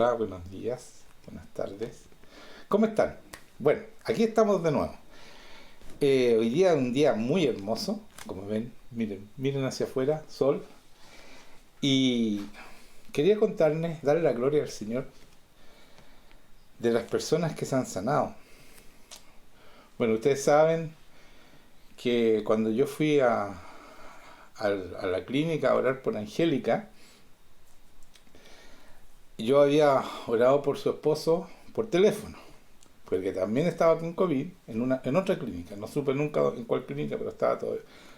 Hola, buenos días, buenas tardes. ¿Cómo están? Bueno, aquí estamos de nuevo. Hoy día es un día muy hermoso, como ven, miren hacia afuera, sol. Y quería contarles, darle la gloria al Señor de las personas que se han sanado. Bueno, ustedes saben que cuando yo fui a la clínica a orar por Angélica, yo había orado por su esposo por teléfono, porque también estaba con COVID en otra clínica. No supe nunca en cuál clínica, pero estaba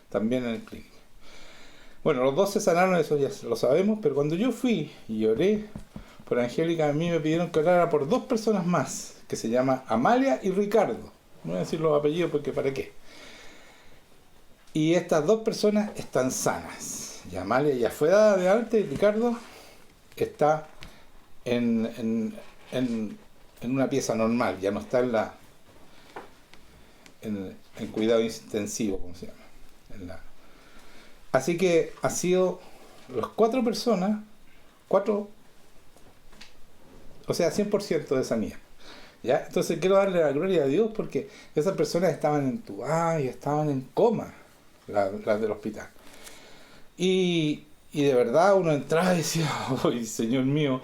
también en la clínica. Bueno, los dos se sanaron, eso ya lo sabemos, pero cuando yo fui y oré por Angélica, a mí me pidieron que orara por dos personas más, que se llaman Amalia y Ricardo. No voy a decir los apellidos porque ¿para qué? Y estas dos personas están sanas. Y Amalia ya fue dada de alta y Ricardo está en una pieza normal, ya no está en cuidado intensivo, como se llama. Así que ha sido las cuatro personas, o sea, 100% de sanidad. ¿Ya? Entonces quiero darle la gloria a Dios porque esas personas estaban entubadas y estaban en coma, las del hospital. Y de verdad uno entraba y decía, ¡ay, Señor mío!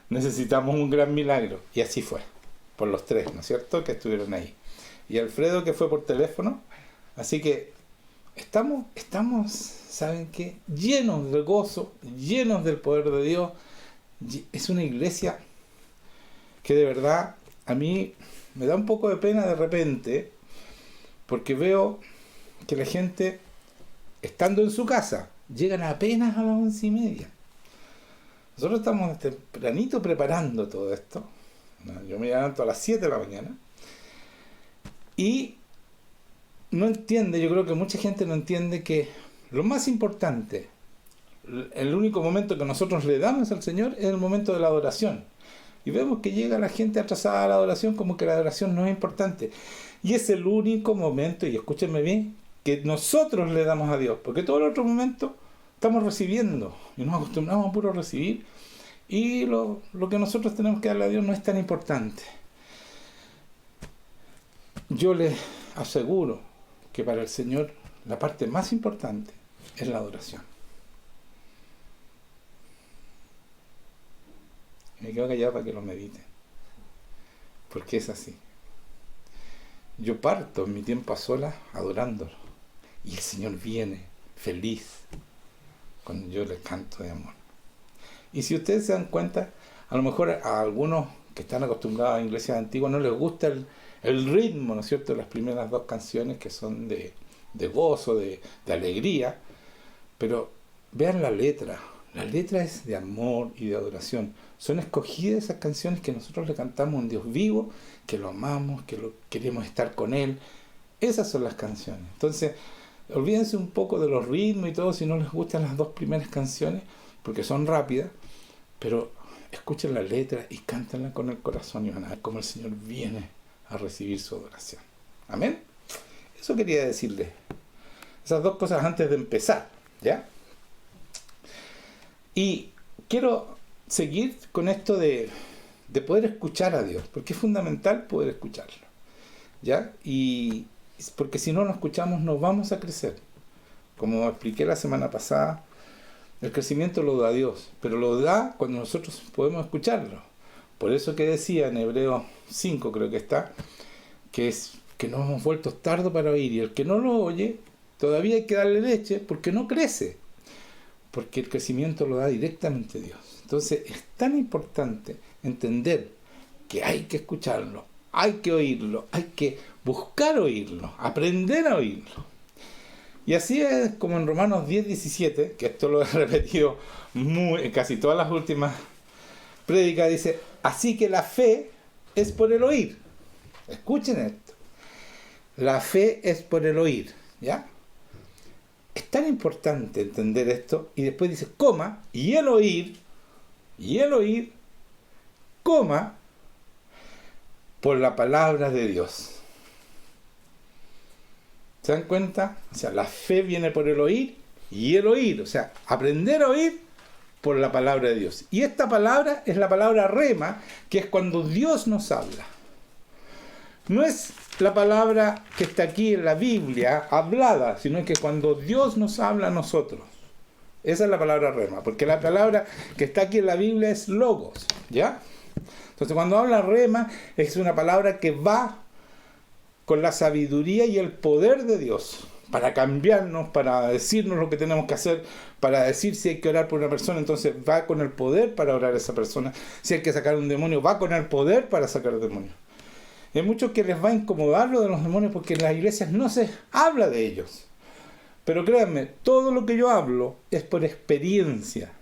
Necesitamos un gran milagro. Y así fue, por los tres, ¿no es cierto?, que estuvieron ahí. Y Alfredo, que fue por teléfono. Así que estamos, ¿saben qué? Llenos de gozo, llenos del poder de Dios. Es una iglesia que de verdad a mí me da un poco de pena de repente, porque veo que la gente, estando en su casa, llegan apenas a las 11:30. Nosotros estamos tempranito preparando todo esto. Yo me levanto a las 7 de la mañana. Y no entiende, yo creo que mucha gente no entiende que lo más importante, el único momento que nosotros le damos al Señor es el momento de la adoración. Y vemos que llega la gente atrasada a la adoración como que la adoración no es importante. Y es el único momento, y escúchenme bien, que nosotros le damos a Dios. Porque todo el otro momento estamos recibiendo y nos acostumbramos a puro recibir, y lo que nosotros tenemos que darle a Dios no es tan importante. Yo les aseguro que para el Señor la parte más importante es la adoración. Me quedo callado para que lo mediten, porque es así. Yo parto en mi tiempo a solas adorándolo, y el Señor viene feliz cuando yo les canto de amor. Y si ustedes se dan cuenta, a lo mejor a algunos que están acostumbrados a iglesias antiguas no les gusta el ritmo, ¿no es cierto?, de las primeras dos canciones, que son de gozo, de alegría. Pero vean la letra. La letra es de amor y de adoración. Son escogidas esas canciones que nosotros le cantamos a un Dios vivo, que lo amamos, que queremos estar con Él. Esas son las canciones. Entonces, olvídense un poco de los ritmos y todo si no les gustan las dos primeras canciones, porque son rápidas, pero escuchen la letra y cántenla con el corazón y van a ver cómo el Señor viene a recibir su adoración. Amén. Eso quería decirles. Esas dos cosas antes de empezar, ¿ya? Y quiero seguir con esto de poder escuchar a Dios, porque es fundamental poder escucharlo, ¿ya? Y porque si no lo escuchamos no vamos a crecer. Como expliqué la semana pasada, el crecimiento lo da Dios, pero lo da cuando nosotros podemos escucharlo. Por eso que decía en Hebreos 5, creo que está, que es que nos hemos vuelto tardo para oír, y el que no lo oye, todavía hay que darle leche porque no crece, porque el crecimiento lo da directamente Dios. Entonces es tan importante entender que hay que escucharlo, hay que oírlo, hay que buscar oírlo, aprender a oírlo. Y así es como en Romanos 10:17, que esto lo he repetido en casi todas las últimas prédicas, dice, así que la fe es por el oír. Escuchen esto. La fe es por el oír, ¿ya? Es tan importante entender esto, y después dice, coma, y el oír, coma, por la palabra de Dios. ¿Se dan cuenta? O sea, la fe viene por el oír, y el oír, o sea, aprender a oír por la palabra de Dios. Y esta palabra es la palabra rema, que es cuando Dios nos habla. No es la palabra que está aquí en la Biblia hablada, sino que cuando Dios nos habla a nosotros. Esa es la palabra rema, porque la palabra que está aquí en la Biblia es logos, ¿ya? Entonces cuando habla rema es una palabra que va con la sabiduría y el poder de Dios para cambiarnos, para decirnos lo que tenemos que hacer, para decir si hay que orar por una persona, entonces va con el poder para orar a esa persona. Si hay que sacar un demonio, va con el poder para sacar el demonio. Hay muchos que les va a incomodar lo de los demonios porque en las iglesias no se habla de ellos. Pero créanme, todo lo que yo hablo es por experiencia.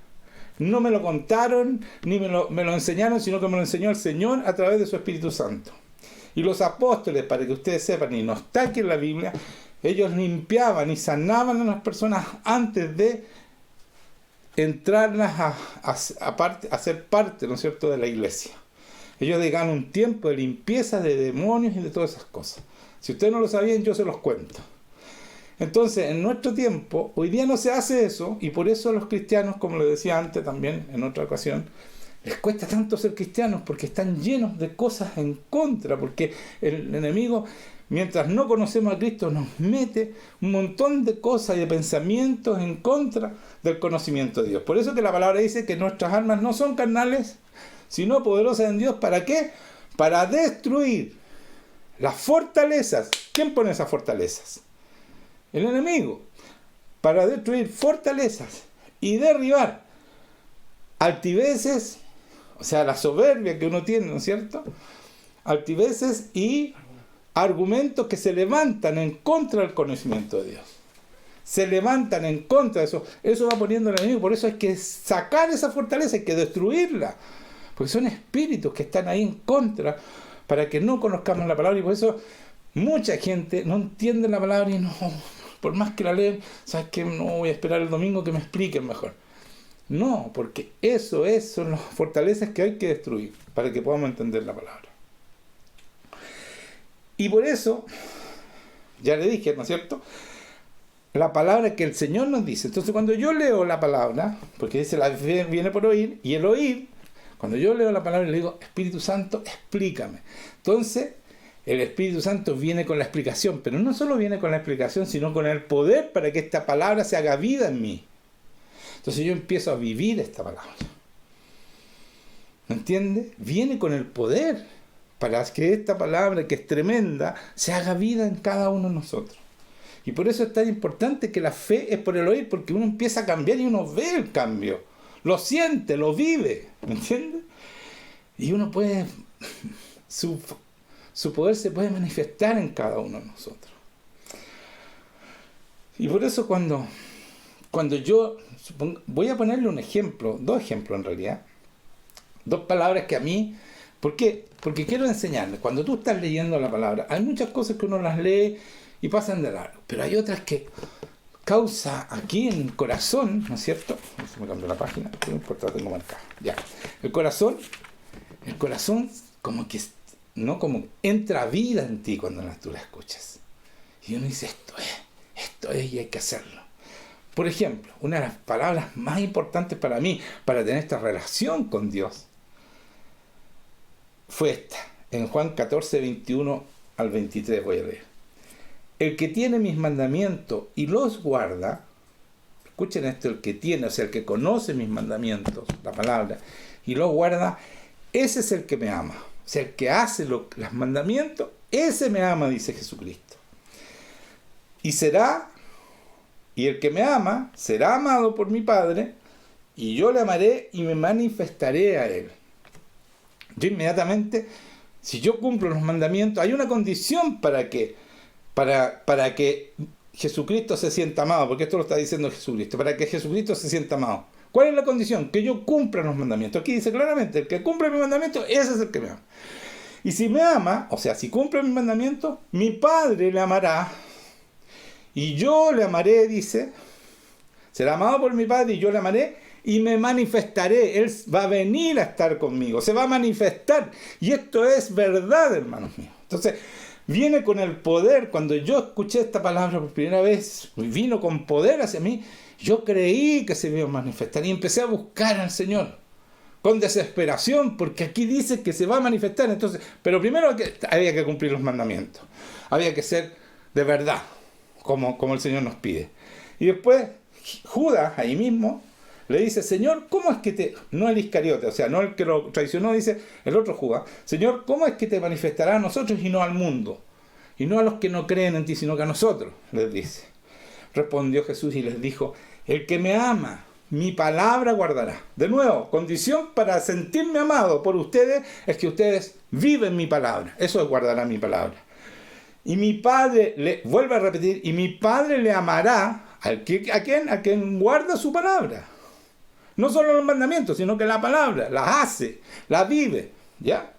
No me lo contaron, ni me lo enseñaron, sino que me lo enseñó el Señor a través de su Espíritu Santo. Y los apóstoles, para que ustedes sepan, y no está aquí en la Biblia, ellos limpiaban y sanaban a las personas antes de entrarlas a ser parte, ¿no es cierto?, de la iglesia. Ellos dedicaban un tiempo de limpieza de demonios y de todas esas cosas. Si ustedes no lo sabían, yo se los cuento. Entonces, en nuestro tiempo, hoy día no se hace eso, y por eso a los cristianos, como les decía antes también, en otra ocasión, les cuesta tanto ser cristianos, porque están llenos de cosas en contra, porque el enemigo, mientras no conocemos a Cristo, nos mete un montón de cosas y de pensamientos en contra del conocimiento de Dios. Por eso que la palabra dice que nuestras armas no son carnales, sino poderosas en Dios. ¿Para qué? Para destruir las fortalezas. ¿Quién pone esas fortalezas? El enemigo. Para destruir fortalezas y derribar altiveces, o sea, la soberbia que uno tiene, ¿no es cierto? Altiveces y argumentos que se levantan en contra del conocimiento de Dios. Se levantan en contra de eso. Eso va poniendo el enemigo. Por eso hay que sacar esa fortaleza, hay que destruirla. Porque son espíritus que están ahí en contra para que no conozcamos la palabra. Y por eso mucha gente no entiende la palabra y no, por más que la leen, ¿sabes qué? No voy a esperar el domingo que me expliquen mejor. No, porque son las fortalezas que hay que destruir para que podamos entender la palabra. Y por eso, ya le dije, ¿no es cierto?, la palabra que el Señor nos dice. Entonces cuando yo leo la palabra, porque dice la fe viene por oír, y el oír, cuando yo leo la palabra le digo, Espíritu Santo, explícame. Entonces el Espíritu Santo viene con la explicación, pero no solo viene con la explicación, sino con el poder para que esta palabra se haga vida en mí. Entonces yo empiezo a vivir esta palabra. ¿Me entiende? Viene con el poder para que esta palabra, que es tremenda, se haga vida en cada uno de nosotros. Y por eso es tan importante que la fe es por el oír, porque uno empieza a cambiar y uno ve el cambio. Lo siente, lo vive. ¿Me entiende? Y uno puede... Su poder se puede manifestar en cada uno de nosotros. Y por eso cuando yo... voy a ponerle un ejemplo, dos ejemplos en realidad. Dos palabras que a mí... ¿Por qué? Porque quiero enseñarles. Cuando tú estás leyendo la palabra, hay muchas cosas que uno las lee y pasan de largo. Pero hay otras que causa aquí en el corazón, ¿no es cierto? Se me cambió la página, no importa, tengo marcada. Ya. El corazón como que, ¿no? Como entra vida en ti cuando tú la escuchas. Y uno dice, esto es y hay que hacerlo. Por ejemplo, una de las palabras más importantes para mí, para tener esta relación con Dios, fue esta. En Juan 14, 21 al 23 voy a leer. El que tiene mis mandamientos y los guarda, escuchen esto, el que tiene, o sea, el que conoce mis mandamientos, la palabra, y los guarda, ese es el que me ama. O sea, el que hace los mandamientos, ese me ama, dice Jesucristo. Y el que me ama, será amado por mi Padre, y yo le amaré y me manifestaré a él. Yo inmediatamente, si yo cumplo los mandamientos, hay una condición para que Jesucristo se sienta amado, porque esto lo está diciendo Jesucristo, para que Jesucristo se sienta amado. ¿Cuál es la condición? Que yo cumpla los mandamientos. Aquí dice claramente, el que cumple mis mandamientos, ese es el que me ama. Y si me ama, o sea, si cumple mis mandamientos, mi Padre le amará, y yo le amaré, dice, será amado por mi Padre, y yo le amaré, y me manifestaré. Él va a venir a estar conmigo, se va a manifestar. Y esto es verdad, hermanos míos. Entonces, Viene con el poder. Cuando yo escuché esta palabra por primera vez, vino con poder hacia mí. Yo creí que se iba a manifestar y empecé a buscar al Señor con desesperación, porque aquí dice que se va a manifestar. Entonces, pero primero había que cumplir los mandamientos. Había que ser de verdad, como el Señor nos pide. Y después Judas, ahí mismo, le dice: Señor, ¿cómo es que te... No el Iscariote, o sea, no el que lo traicionó, dice el otro Judas: Señor, ¿cómo es que te manifestará a nosotros y no al mundo? Y no a los que no creen en ti, sino que a nosotros, les dice. Respondió Jesús y les dijo: el que me ama, mi palabra guardará. De nuevo, condición para sentirme amado por ustedes es que ustedes viven mi palabra. Eso es guardará mi palabra. Y mi Padre, vuelve a repetir, y mi Padre le amará ¿a quién? A quien guarda su palabra. No solo los mandamientos, sino que la palabra, la hace, la vive, ¿ya?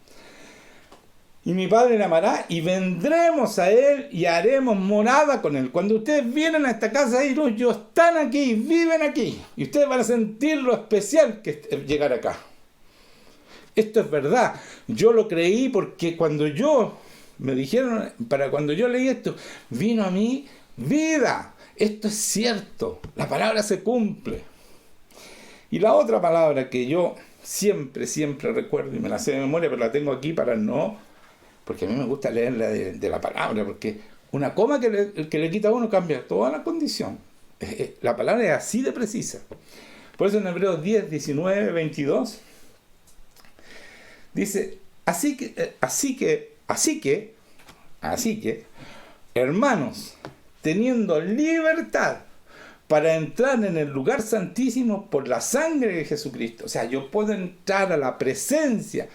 Y mi Padre le amará y vendremos a Él y haremos morada con Él. Cuando ustedes vienen a esta casa de luz, ellos están aquí, viven aquí. Y ustedes van a sentir lo especial que es llegar acá. Esto es verdad. Yo lo creí porque cuando me dijeron, cuando yo leí esto, vino a mí vida. Esto es cierto. La palabra se cumple. Y la otra palabra que yo siempre recuerdo, y me la sé de memoria, pero la tengo aquí para no... Porque a mí me gusta leerla de la palabra, porque una coma que le quita a uno cambia toda la condición. La palabra es así de precisa. Por eso en Hebreos 10, 19, 22, dice: así que, hermanos, teniendo libertad para entrar en el lugar santísimo por la sangre de Jesucristo. O sea, yo puedo entrar a la presencia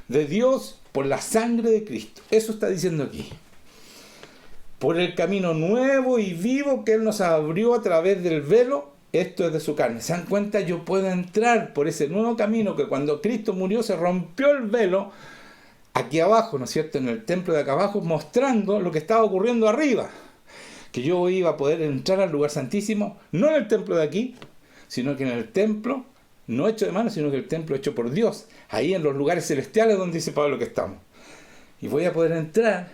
de Dios por la sangre de Cristo. Eso está diciendo aquí. Por el camino nuevo y vivo que Él nos abrió a través del velo, esto es de su carne. ¿Se dan cuenta? Yo puedo entrar por ese nuevo camino que cuando Cristo murió se rompió el velo aquí abajo, ¿no es cierto? En el templo de acá abajo, mostrando lo que estaba ocurriendo arriba. Que yo iba a poder entrar al lugar santísimo, no en el templo de aquí, sino que en el templo no hecho de mano, sino que el templo hecho por Dios, ahí en los lugares celestiales donde dice Pablo que estamos. Y voy a poder entrar,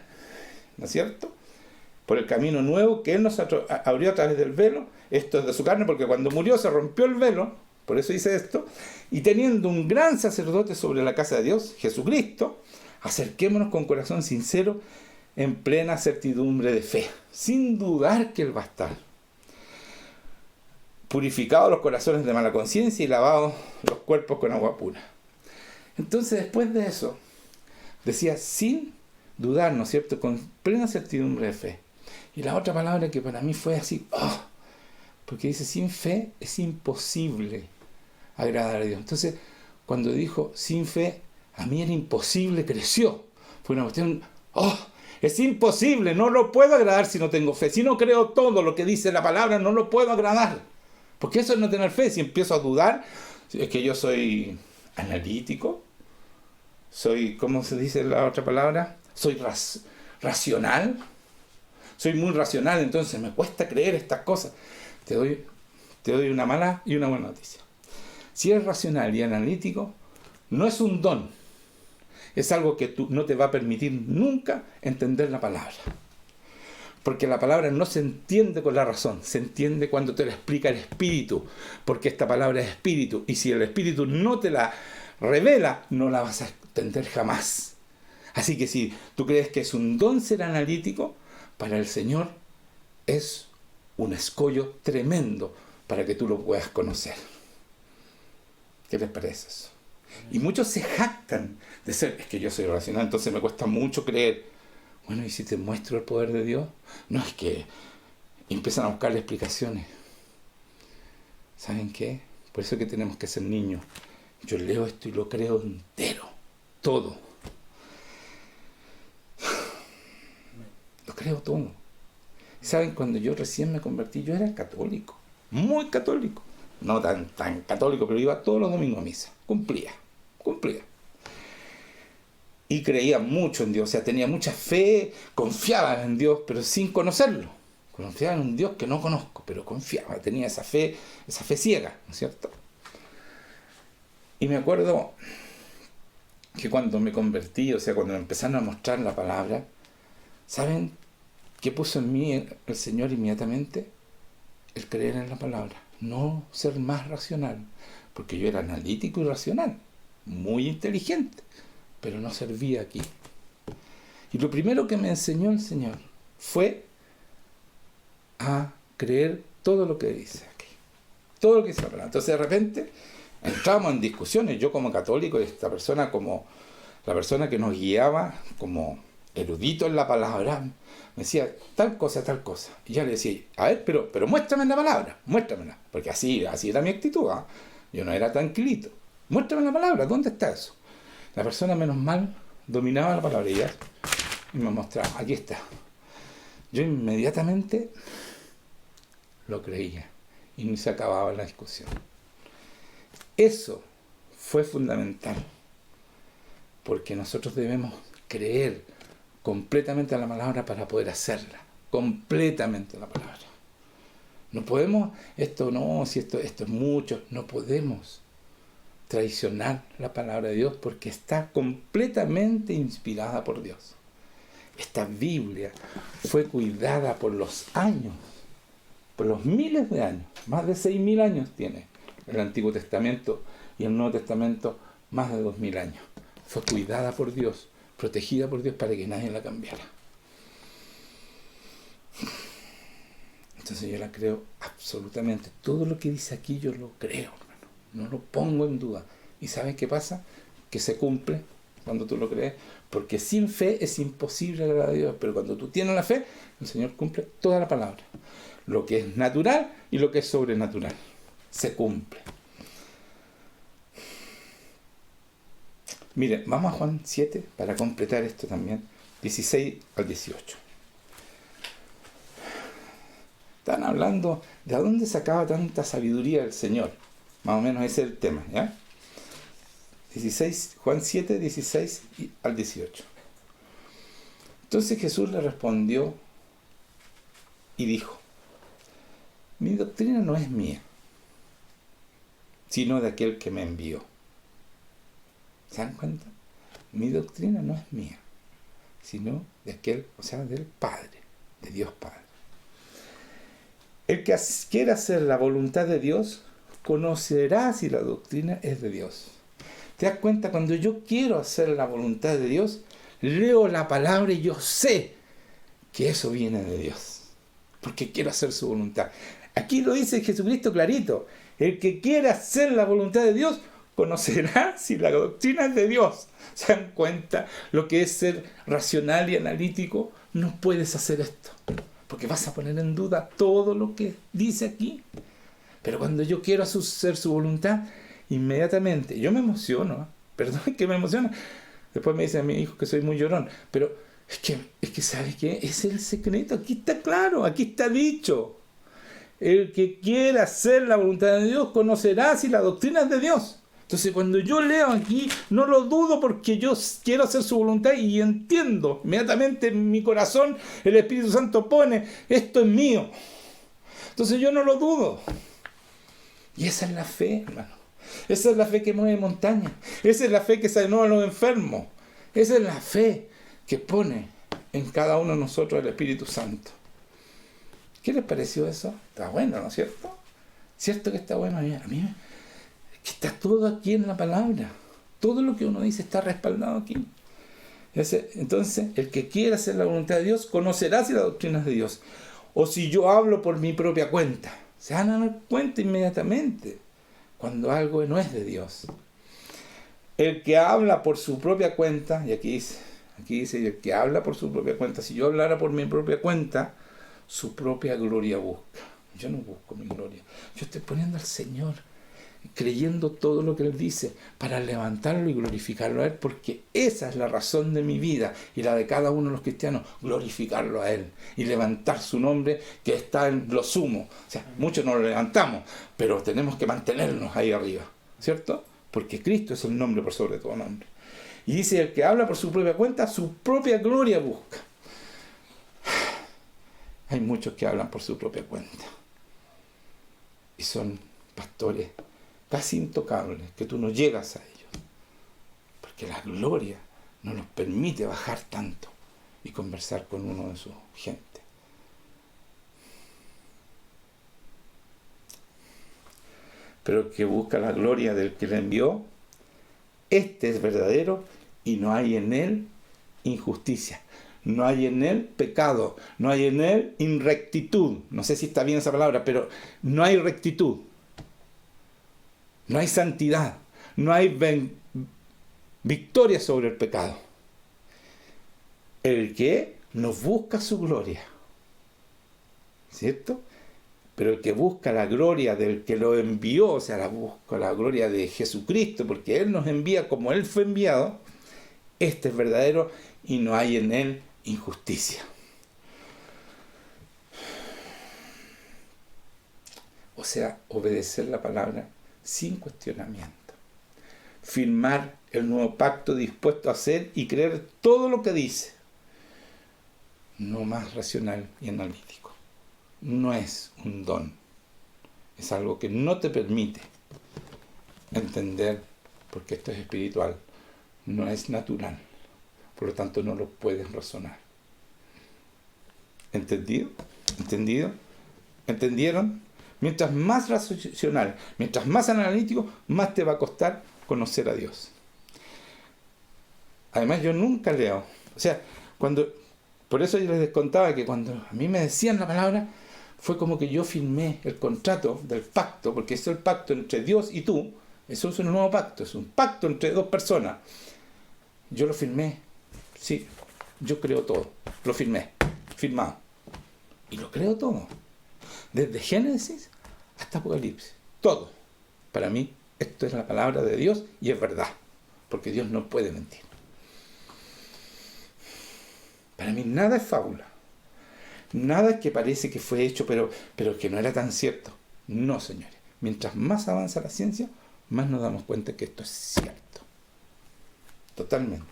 ¿no es cierto?, por el camino nuevo que Él nos abrió a través del velo. Esto es de su carne, porque cuando murió se rompió el velo, por eso dice esto, y teniendo un gran sacerdote sobre la casa de Dios, Jesucristo, acerquémonos con corazón sincero, en plena certidumbre de fe, sin dudar que Él va a estar. Purificados los corazones de mala conciencia y lavados los cuerpos con agua pura. Entonces, después de eso, decía sin dudar, ¿no es cierto?, con plena certidumbre de fe. Y la otra palabra que para mí fue así, porque dice: sin fe es imposible agradar a Dios. Entonces, cuando dijo sin fe, a mí era imposible, creció. Fue una cuestión, es imposible, no lo puedo agradar si no tengo fe. Si no creo todo lo que dice la palabra, no lo puedo agradar. Porque eso es no tener fe. Si empiezo a dudar, es que yo soy analítico, soy, ¿cómo se dice la otra palabra? Soy racional, soy muy racional, entonces me cuesta creer estas cosas. Te doy una mala y una buena noticia. Si eres racional y analítico, no es un don, es algo que no te va a permitir nunca entender la palabra. Porque la palabra no se entiende con la razón, se entiende cuando te la explica el Espíritu, porque esta palabra es Espíritu, y si el Espíritu no te la revela, no la vas a entender jamás. Así que si tú crees que es un don ser analítico, para el Señor es un escollo tremendo para que tú lo puedas conocer. ¿Qué les parece eso? Y muchos se jactan de ser, es que yo soy racional, entonces me cuesta mucho creer. Bueno, ¿y si te muestro el poder de Dios? No, es que empiezan a buscarle explicaciones. ¿Saben qué? Por eso es que tenemos que ser niños. Yo leo esto y lo creo entero, todo. Lo creo todo. ¿Saben? Cuando yo recién me convertí, yo era católico, muy católico. No tan católico, pero iba todos los domingos a misa. Cumplía. Y creía mucho en Dios, o sea, tenía mucha fe, confiaba en Dios, pero sin conocerlo. Confiaba en un Dios que no conozco, pero confiaba, tenía esa fe ciega, ¿no es cierto? Y me acuerdo que cuando me convertí, o sea, cuando me empezaron a mostrar la palabra, ¿Saben qué puso en mí el Señor inmediatamente? El creer en la palabra, no ser más racional, porque yo era analítico y racional, muy inteligente, pero no servía aquí. Y lo primero que me enseñó el Señor fue a creer todo lo que dice aquí, todo lo que dice la palabra. Entonces de repente entramos en discusiones, yo como católico y esta persona como la persona que nos guiaba como erudito en la palabra, me decía tal cosa. Y ya le decía, a ver, pero muéstrame la palabra, muéstramela. Porque así era mi actitud, ¿eh? Yo no era tranquilito. Muéstrame la palabra, ¿dónde está eso? La persona, menos mal, dominaba la palabra y me mostraba, aquí está. Yo inmediatamente lo creía y ni se acababa la discusión. Eso fue fundamental, porque nosotros debemos creer completamente a la palabra para poder hacerla, completamente a la palabra. No podemos, si esto es mucho, no podemos traicionar la palabra de Dios porque está completamente inspirada por Dios. Esta Biblia fue cuidada por los años, por los miles de años, más de 6.000 años tiene el Antiguo Testamento y el Nuevo Testamento, más de 2.000 años. Fue cuidada por Dios, protegida por Dios para que nadie la cambiara. Entonces yo la creo absolutamente. Todo lo que dice aquí yo lo creo, hermano. No lo pongo en duda. ¿Y sabes qué pasa? Que se cumple cuando tú lo crees, porque sin fe es imposible agradar a Dios, pero cuando tú tienes la fe, el Señor cumple toda la palabra. Lo que es natural y lo que es sobrenatural. Se cumple. Mire, vamos a Juan 7 para completar esto también, 16 al 18. Están hablando de a dónde sacaba tanta sabiduría el Señor. Más o menos ese es el tema, ¿ya? Juan 7, 16 al 18. Entonces Jesús le respondió y dijo, mi doctrina no es mía, sino de aquel que me envió. ¿Se dan cuenta? Mi doctrina no es mía, sino de aquel, o sea, del Padre, de Dios Padre. El que quiera hacer la voluntad de Dios, conocerá si la doctrina es de Dios. ¿Te das cuenta? Cuando yo quiero hacer la voluntad de Dios, leo la palabra y yo sé que eso viene de Dios, porque quiero hacer su voluntad. Aquí lo dice Jesucristo clarito, el que quiera hacer la voluntad de Dios, conocerá si la doctrina es de Dios. ¿Se dan cuenta lo que es ser racional y analítico? No puedes hacer esto, porque vas a poner en duda todo lo que dice aquí. Pero cuando yo quiero hacer su voluntad, inmediatamente, yo me emociono, ¿eh? Perdón que me emociona. Después me dice a mi hijo que soy muy llorón, pero es que ¿sabe qué? Ese es el secreto, aquí está claro, aquí está dicho. El que quiera hacer la voluntad de Dios, conocerá si la doctrina es de Dios. Entonces cuando yo leo aquí, no lo dudo porque yo quiero hacer su voluntad y entiendo. Inmediatamente en mi corazón el Espíritu Santo pone, esto es mío. Entonces yo no lo dudo. Y esa es la fe, hermano. Esa es la fe que mueve montañas. Esa es la fe que sanó a los enfermos. Esa es la fe que pone en cada uno de nosotros el Espíritu Santo. ¿Qué les pareció eso? Está bueno, ¿no es cierto? ¿Cierto que está bueno? A mí que está todo aquí en la palabra. Todo lo que uno dice está respaldado aquí. Entonces, el que quiera hacer la voluntad de Dios, conocerá si la doctrina es de Dios. O si yo hablo por mi propia cuenta. Se van a dar cuenta inmediatamente cuando algo no es de Dios. El que habla por su propia cuenta, y aquí dice, el que habla por su propia cuenta, si yo hablara por mi propia cuenta, su propia gloria busca. Yo no busco mi gloria. Yo estoy poniendo al Señor, creyendo todo lo que Él dice, para levantarlo y glorificarlo a Él, porque esa es la razón de mi vida y la de cada uno de los cristianos, glorificarlo a Él y levantar su nombre que está en lo sumo. O sea, muchos no lo levantamos, pero tenemos que mantenernos ahí arriba, ¿cierto? Porque Cristo es el nombre por sobre todo nombre. Y dice, el que habla por su propia cuenta, su propia gloria busca. Hay muchos que hablan por su propia cuenta y son pastores casi intocables, que tú no llegas a ellos, porque la gloria no nos permite bajar tanto y conversar con uno de su gente. Pero el que busca la gloria del que le envió, este es verdadero y no hay en él injusticia. No hay en él pecado, no hay en él inrectitud. No sé si está bien esa palabra, pero no hay rectitud. No hay santidad. No hay victoria sobre el pecado. El que nos busca su gloria. ¿Cierto? Pero el que busca la gloria del que lo envió, o sea, busca la gloria de Jesucristo, porque Él nos envía como Él fue enviado, este es verdadero y no hay en él injusticia. O sea, obedecer la palabra sin cuestionamiento. Firmar el nuevo pacto dispuesto a hacer y creer todo lo que dice. No más racional y analítico. No es un don. Es algo que no te permite entender, porque esto es espiritual. No es natural. Por lo tanto, no lo puedes razonar. ¿Entendido? ¿Entendido? ¿Entendieron? Mientras más racional, mientras más analítico, más te va a costar conocer a Dios. Además, yo nunca leo. O sea, por eso yo les contaba que cuando a mí me decían la palabra, fue como que yo firmé el contrato del pacto, porque eso es el pacto entre Dios y tú. Eso es un nuevo pacto, es un pacto entre dos personas. Yo lo firmé. Sí, yo creo todo. Lo firmé. Firmado. Y lo creo todo. Desde Génesis hasta Apocalipsis. Todo. Para mí, esto es la palabra de Dios y es verdad. Porque Dios no puede mentir. Para mí nada es fábula. Nada que parece que fue hecho, pero que no era tan cierto. No, señores. Mientras más avanza la ciencia, más nos damos cuenta que esto es cierto. Totalmente.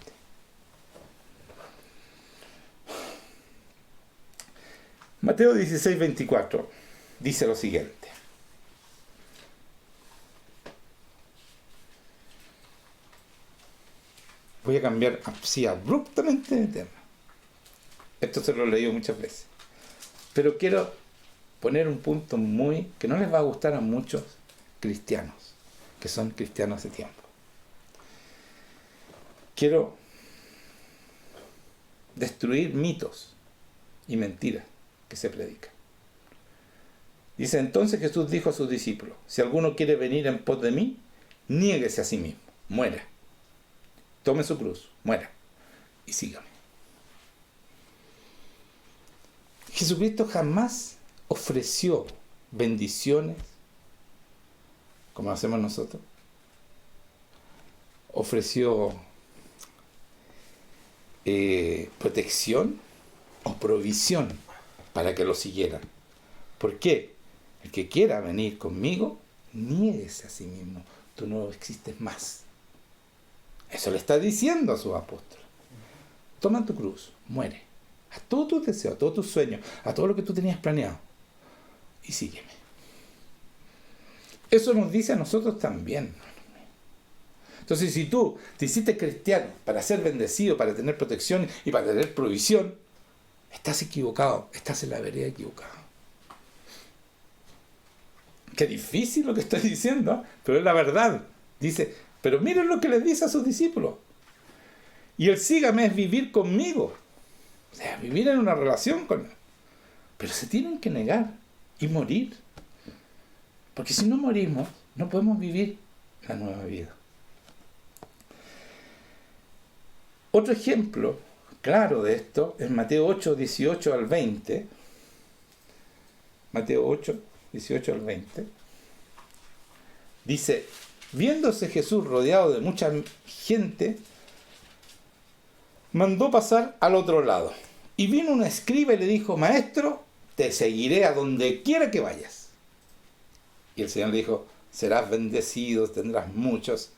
Mateo 16, 24 dice lo siguiente. Voy a cambiar así abruptamente de tema. Esto se lo he leído muchas veces. Pero quiero poner un punto que no les va a gustar a muchos cristianos, que son cristianos hace tiempo. Quiero destruir mitos y mentiras que se predican. Dice, entonces Jesús dijo a sus discípulos, si alguno quiere venir en pos de mí, niéguese a sí mismo, muera. Tome su cruz, muera y sígame. Jesucristo jamás ofreció bendiciones como hacemos nosotros. Ofreció protección o provisión para que lo siguieran. ¿Por qué? El que quiera venir conmigo, niéguese a sí mismo. Tú no existes más. Eso le está diciendo a sus apóstoles. Toma tu cruz, muere. A todos tus deseos, a todos tus sueños, a todo lo que tú tenías planeado. Y sígueme. Eso nos dice a nosotros también. Entonces, si tú te hiciste cristiano para ser bendecido, para tener protección y para tener provisión, estás equivocado, estás en la vereda equivocada. Qué difícil lo que estoy diciendo, pero es la verdad. Dice, pero miren lo que les dice a sus discípulos. Y el sígame es vivir conmigo. O sea, vivir en una relación con él. Pero se tienen que negar y morir. Porque si no morimos, no podemos vivir la nueva vida. Otro ejemplo claro de esto es Mateo 8, 18 al 20. Mateo 8, 18 al 20. Dice, viéndose Jesús rodeado de mucha gente, mandó pasar al otro lado. Y vino un escriba y le dijo, maestro, te seguiré a donde quiera que vayas. Y el Señor le dijo, serás bendecido, tendrás muchos.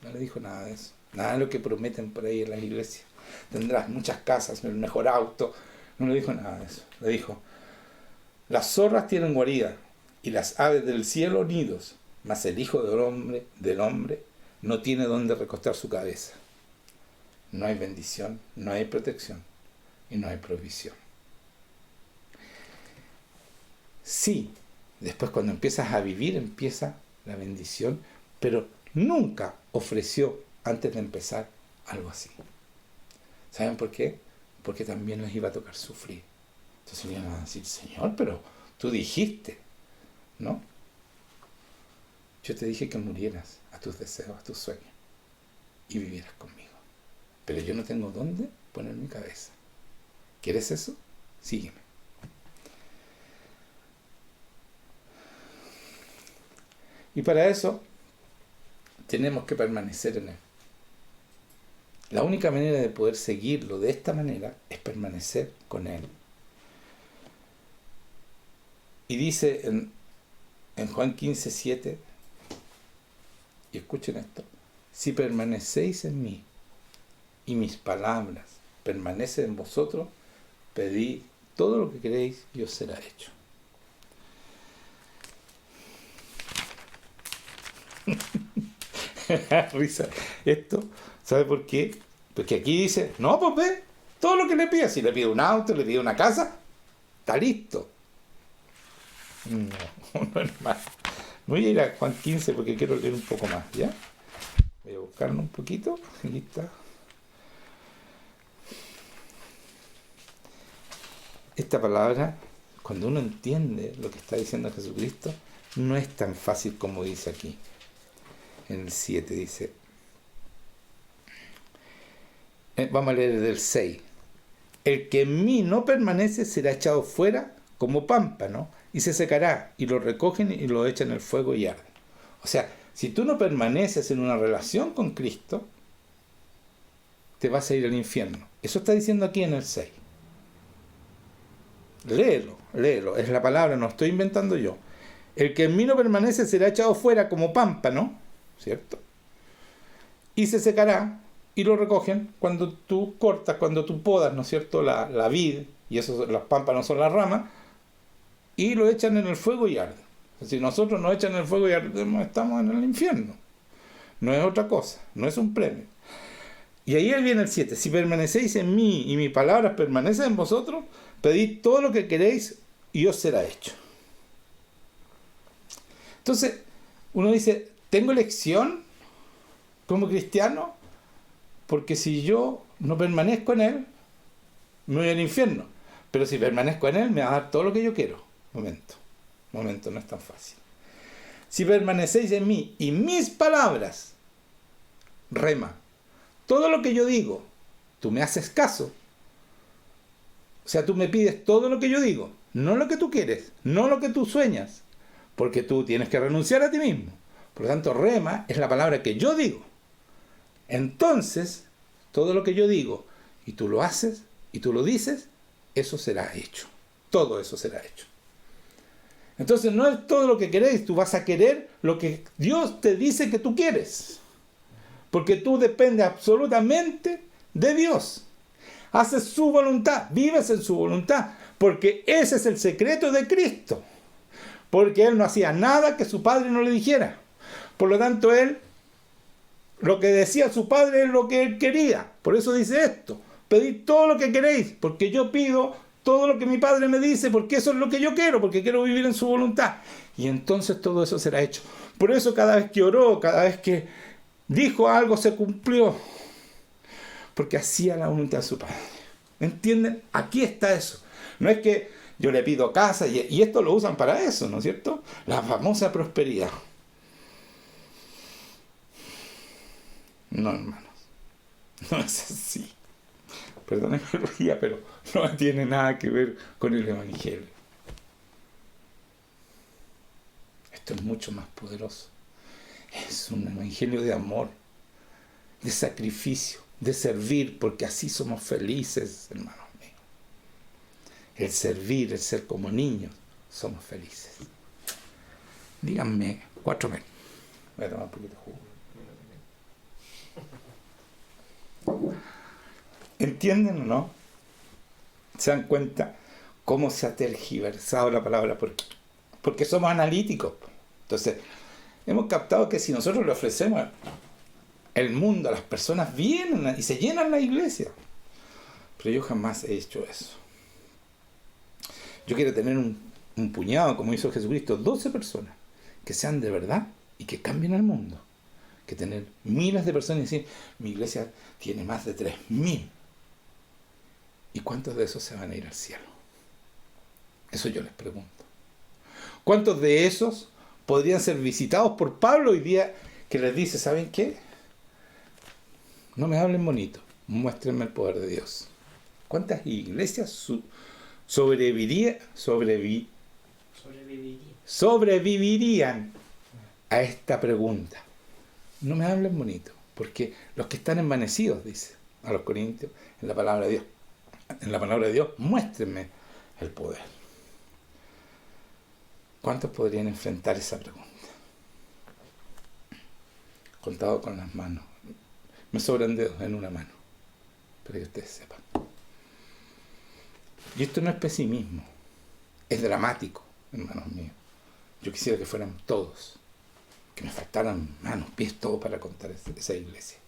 No le dijo nada de eso. Nada de lo que prometen por ahí en las iglesias. Tendrás muchas casas, el mejor auto. No le dijo nada de eso. Le dijo, las zorras tienen guarida y las aves del cielo nidos, mas el Hijo del hombre no tiene dónde recostar su cabeza. No hay bendición, no hay protección, y no hay provisión. Sí, después cuando empiezas a vivir empieza la bendición, pero nunca ofreció antes de empezar algo así. ¿Saben por qué? Porque también les iba a tocar sufrir. Entonces iban a decir, Señor, pero tú dijiste, ¿no? Yo te dije que murieras a tus deseos, a tus sueños, y vivieras conmigo. Pero yo no tengo dónde poner mi cabeza. ¿Quieres eso? Sígueme. Y para eso tenemos que permanecer en Él. La única manera de poder seguirlo de esta manera es permanecer con Él. Y dice en Juan 15:7, y escuchen esto, si permanecéis en mí y mis palabras permanecen en vosotros, pedid todo lo que queréis y os será hecho. Risa. Esto, ¿sabe por qué? Porque aquí dice, no, pues ve, todo lo que le pida, si le pide un auto, le pide una casa, está listo. No es más. Voy a ir a Juan 15 porque quiero leer un poco más, ¿ya? Voy a buscarlo un poquito. Aquí está. Esta palabra, cuando uno entiende lo que está diciendo Jesucristo, no es tan fácil como dice aquí. En el 7 dice, vamos a leer desde el 6. El que en mí no permanece será echado fuera como pámpano y se secará, y lo recogen y lo echan en el fuego y arde. O sea, si tú no permaneces en una relación con Cristo, te vas a ir al infierno. Eso está diciendo aquí en el 6. Léelo, es la palabra, no estoy inventando yo. El que en mí no permanece será echado fuera como pámpano, ¿cierto? Y se secará, y lo recogen cuando tú cortas, cuando tú podas, ¿no es cierto?, la vid, y eso, las pámpanos son las ramas, y lo echan en el fuego y arde. Si nosotros nos echan en el fuego y ardemos, estamos en el infierno. No es otra cosa, no es un premio. Y ahí viene el 7. Si permanecéis en mí y mis palabras permanecen en vosotros, pedid todo lo que queréis y os será hecho. Entonces, uno dice, ¿tengo elección como cristiano? Porque si yo no permanezco en Él, me voy al infierno. Pero si permanezco en Él, me va a dar todo lo que yo quiero. Momento, no es tan fácil. Si permanecéis en mí y mis palabras, rema, todo lo que yo digo, tú me haces caso. O sea, tú me pides todo lo que yo digo, no lo que tú quieres, no lo que tú sueñas, porque tú tienes que renunciar a ti mismo. Por lo tanto, rema es la palabra que yo digo. Entonces, todo lo que yo digo, y tú lo haces, y tú lo dices, eso será hecho. Todo eso será hecho. Entonces, no es todo lo que queréis, tú vas a querer lo que Dios te dice que tú quieres. Porque tú dependes absolutamente de Dios. Haces su voluntad, vives en su voluntad, porque ese es el secreto de Cristo. Porque Él no hacía nada que su Padre no le dijera. Por lo tanto, Él, lo que decía su Padre es lo que Él quería. Por eso dice esto, pedid todo lo que queréis, porque yo pido todo lo que mi Padre me dice, porque eso es lo que yo quiero, porque quiero vivir en su voluntad. Y entonces todo eso será hecho. Por eso cada vez que oró, cada vez que dijo algo, se cumplió. Porque hacía la voluntad de su Padre. ¿Me entienden? Aquí está eso. No es que yo le pido casa, y esto lo usan para eso, ¿no es cierto? La famosa prosperidad. No, hermanos. No es así. Perdónenme el día, pero no tiene nada que ver con el Evangelio. Esto es mucho más poderoso. Es un Evangelio de amor, de sacrificio, de servir, porque así somos felices, hermanos míos. El servir, el ser como niños, somos felices. Díganme, 4 meses. Voy a tomar un poquito de jugo. ¿Entienden o no? ¿Se dan cuenta cómo se ha tergiversado la palabra? Porque somos analíticos. Entonces, hemos captado que si nosotros le ofrecemos el mundo a las personas, vienen y se llenan la iglesia. Pero Pero yo jamás he hecho eso. Yo quiero tener un puñado, como hizo Jesucristo, 12 personas, que sean de verdad y que cambien el mundo. Que tener miles de personas y decir, mi iglesia tiene más de 3.000. ¿Y cuántos de esos se van a ir al cielo? Eso yo les pregunto. ¿Cuántos de esos podrían ser visitados por Pablo hoy día, que les dice, ¿saben qué? No me hablen bonito, muéstrenme el poder de Dios. ¿Cuántas iglesias sobrevivirían a esta pregunta? No me hablen bonito, porque los que están envanecidos, dice a los Corintios, en la palabra de Dios, muéstrenme el poder. ¿Cuántos podrían enfrentar esa pregunta? Contado con las manos. Me sobran dedos en una mano, para que ustedes sepan. Y esto no es pesimismo, es dramático, hermanos míos. Yo quisiera que fueran todos, que me faltaran manos, pies, todo para contar esa iglesia.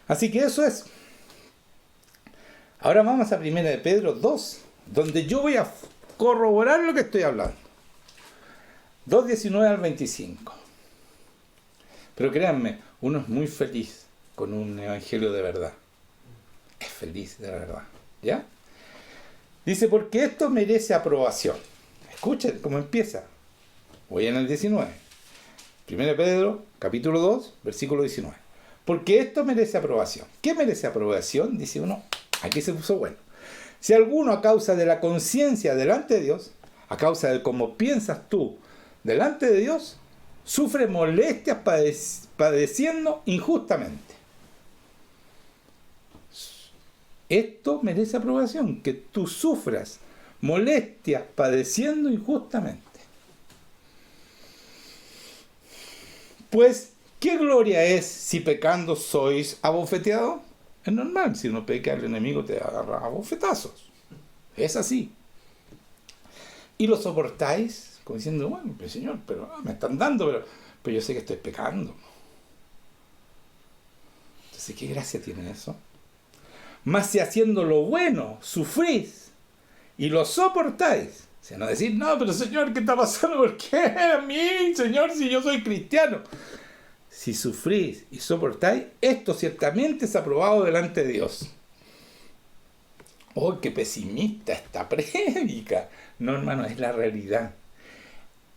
Así que eso es. Ahora vamos a 1 de Pedro 2, donde yo voy a corroborar lo que estoy hablando. 2:19 al 25. Pero créanme, uno es muy feliz con un evangelio de verdad. Es feliz de verdad. ¿Ya? Dice, porque esto merece aprobación. Escuchen cómo empieza. Voy en el 19. 1 Pedro, capítulo 2, versículo 19. Porque esto merece aprobación. ¿Qué merece aprobación? Dice uno, aquí se puso bueno. Si alguno a causa de la conciencia delante de Dios, a causa de cómo piensas tú delante de Dios, sufre molestias padeciendo injustamente. Esto merece aprobación, que tú sufras molestias padeciendo injustamente. Pues, ¿qué gloria es si pecando sois abofeteados? Es normal, si uno peca, el enemigo te agarra a bofetazos. Es así. Y lo soportáis, como diciendo, bueno, pues, Señor, pero me están dando, pero yo sé que estoy pecando. Entonces, ¿qué gracia tiene eso? Mas si haciendo lo bueno sufrís y lo soportáis, o sea, no decir, no, pero Señor, ¿qué está pasando? ¿Por qué a mí, Señor, si yo soy cristiano? Si sufrís y soportáis, esto ciertamente es aprobado delante de Dios. ¡Oh, qué pesimista esta prédica! No, hermano, es la realidad.